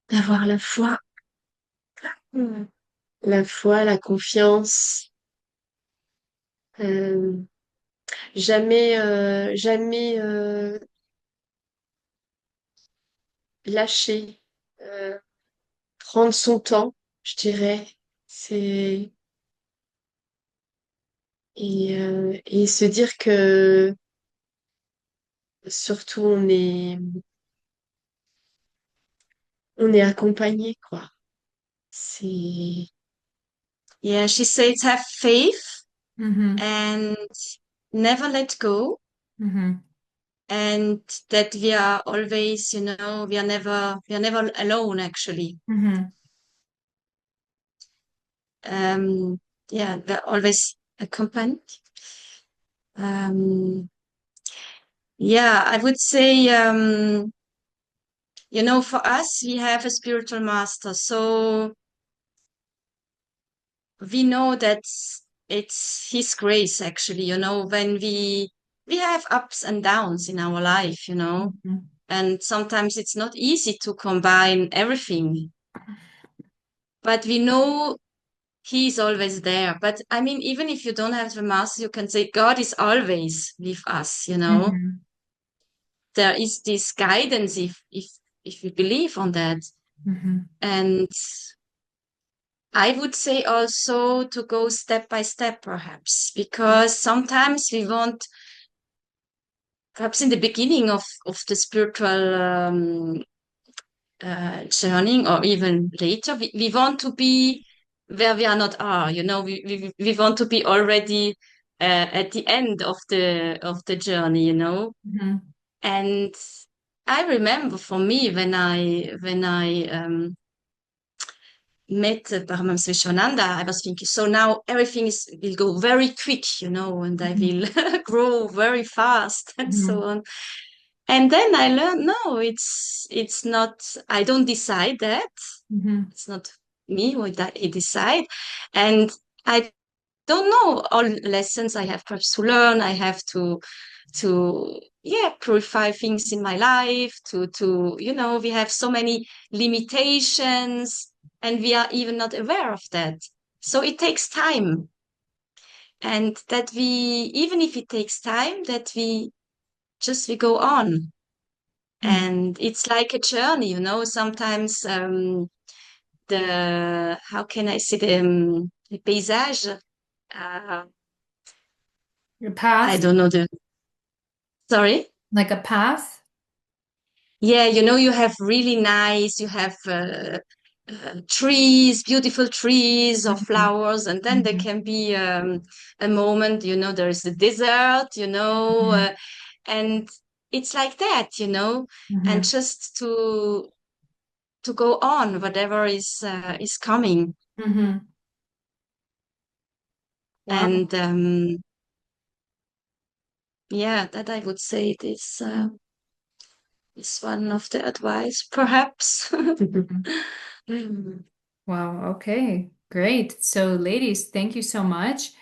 D'avoir la foi. Hmm. La foi, la confiance, euh, jamais lâcher, euh, prendre son temps, je dirais. C'est et se dire que surtout on est accompagné, quoi. C'est, Yeah, she says have faith Mm-hmm. and never let go, Mm-hmm. and that we are always, we are never alone actually. Mm-hmm. Um, yeah, we're always accompanied. Um, yeah, I would say, for us, we have a spiritual master, so we know that it's his grace actually, when we have ups and downs in our life, Mm-hmm. and sometimes it's not easy to combine everything, but we know he's always there. But I mean, even if you don't have the master, you can say God is always with us. Mm-hmm. There is this guidance if you believe on that. Mm-hmm. And I would say also to go step by step, perhaps, because sometimes we want, perhaps in the beginning of the spiritual journey, or even later, we want to be where we are not are. We want to be already at the end of the journey. Mm-hmm. And I remember for me when I met Paramahansa Vishwananda, I was thinking, so now everything will go very quick, and I Mm-hmm. will grow very fast and so Mm-hmm. on. And then I learned, no, it's not. I don't decide that. Mm-hmm. It's not me who decide, and I don't know all lessons I have perhaps to learn. I have to yeah, purify things in my life. To we have so many limitations, and we are even not aware of that. So it takes time, and that we, even if it takes time, that we go on. Mm-hmm. And it's like a journey, sometimes the how can I say the paysage, Your I path, don't know the sorry. like a path. Yeah, you have really nice, you have trees, beautiful trees or Mm-hmm. flowers, and then there Mm-hmm. can be a moment, there is the desert, Mm-hmm. and it's like that. And Mm-hmm. just to go on, whatever is coming. Mm-hmm. Wow. And yeah, that I would say is one of the advice, perhaps. Mhm. Wow. Okay. Great. So, ladies, thank you so much.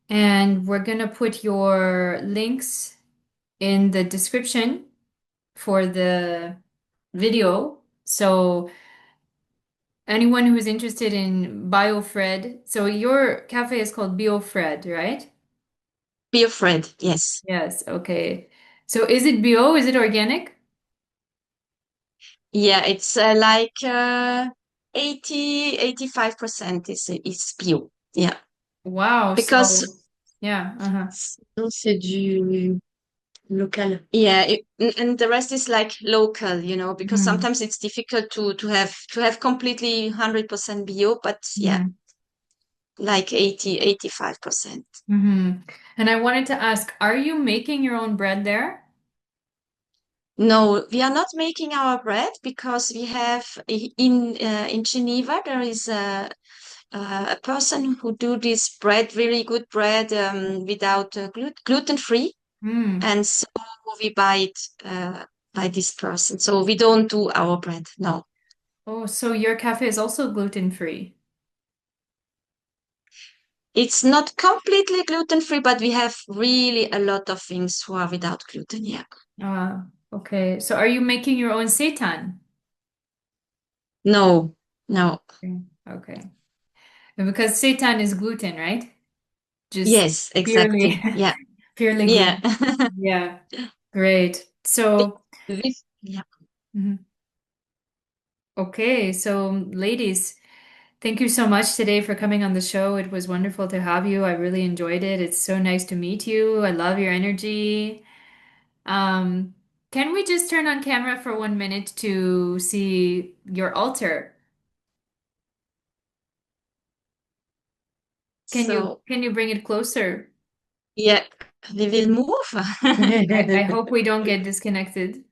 And we're gonna put your links in the description for the video. So anyone who is interested in BioFred, so your cafe is called BioFred, right? Be afraid, yes. Yes. Okay. So is it bio? Is it organic? Yeah, it's like 85% is bio. Yeah. Wow. Because So yeah. Uh-huh. sinon, c'est du local. yeah, and the rest is like local, because Hmm. sometimes it's difficult to have completely 100% bio, but yeah, Hmm. like 85%. Hmm. And I wanted to ask, are you making your own bread there? No, we are not making our bread because we have in Geneva there is a person who do this bread, really good bread, without gluten free, Hmm. and so we buy it by this person. So we don't do our bread. No, Oh, so your cafe is also gluten free. it's not completely gluten free, but we have really a lot of things who are without gluten. Yeah. Okay. So are you making your own seitan? No, no. Okay. Okay. Because seitan is gluten, right? Just Yes, exactly. purely Yeah, purely yeah. gluten. Yeah. Great. So, Yeah. mhm. Okay. So ladies, Thank you so much today for coming on the show. It was wonderful to have you. I really enjoyed it. It's so nice to meet you. I love your energy. Um, can we just turn on camera for 1 minute to see your altar? Can you So, can you bring it closer? yeah, we will move. I hope we don't get disconnected.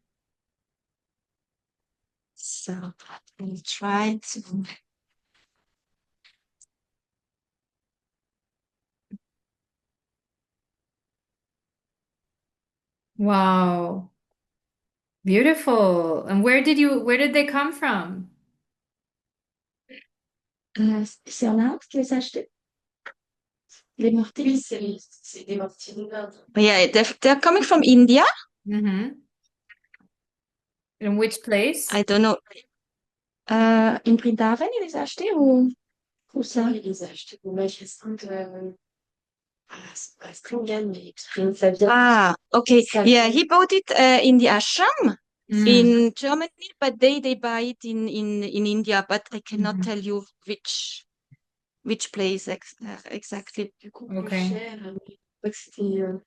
So, we'll try to. Wow. Beautiful. And where did they come from? C'est en Inde que les acheter? Les mortiers? Oui, c'est des mortiers d'Inde. Yeah, they're coming from India. Mm-hmm. In which place? I don't know. In Brindavan, ils les achetaient ou où ça? Oui, ils les achetaient au magasin de. Ah, c'est pas Stringen, mais ça vient. Ah, okay. Yeah, he bought it in the ashram Mm. in Germany, but they buy it in India, but I cannot Mhm. tell you which place exactly. Du coup, plus Okay. cher. Mais je crois que c'était.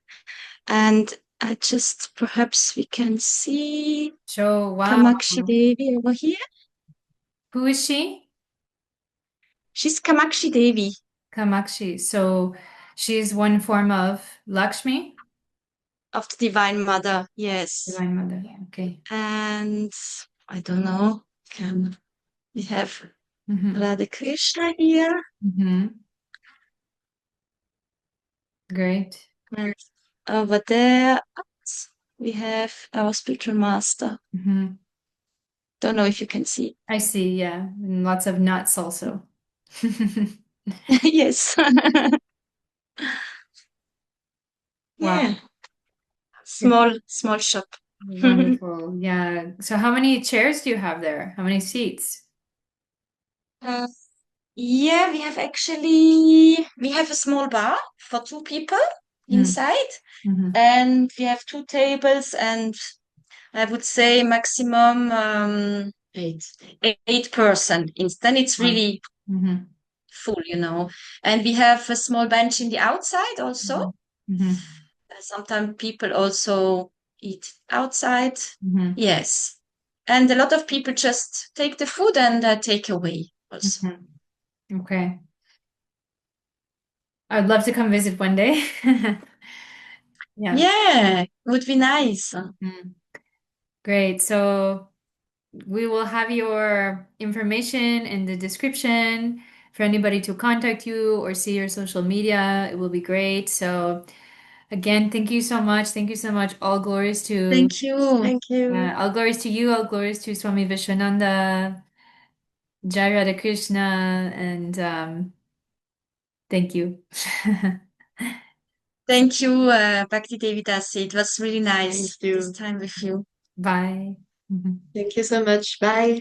And I just perhaps we can see So, wow. Kamakshi Devi over here. Who is she? She's Kamakshi Devi Kamakshi. So, she's one form of Lakshmi, of the Divine Mother. Yes. Divine Mother. Okay. And I don't know. Can we have Mm-hmm. Radha Krishna here? Mm-hmm. Great. And over there we have our spiritual master. Mm-hmm. Don't know if you can see. I see, yeah. And lots of nuts also. Yes. Wow. Yeah. Small shop. Wonderful. Yeah. So how many chairs do you have there? How many seats? Uh, yeah, we have a small bar for two people inside, Mm-hmm. and we have two tables, and I would say maximum 8 person. Then it's Wow. really Mm-hmm. full. And we have a small bench in the outside also. Mm-hmm. Sometimes people also eat outside. Mm-hmm. Yes. And a lot of people just take the food and take away also. Mm-hmm. Okay. I'd love to come visit one day. Yeah. Yeah, would be nice. Mm. Great. So we will have your information in the description for anybody to contact you or see your social media. It will be great. So again, thank you so much. Thank you so much. Thank you. Thank you. All glories to you. All glories to Swami Vishwananda, Jai Radha Krishna, and thank you. Thank you, Bhakti Devidasi. It was really nice Thank you. this time with you. Bye. Mhm. Thank you so much. Bye.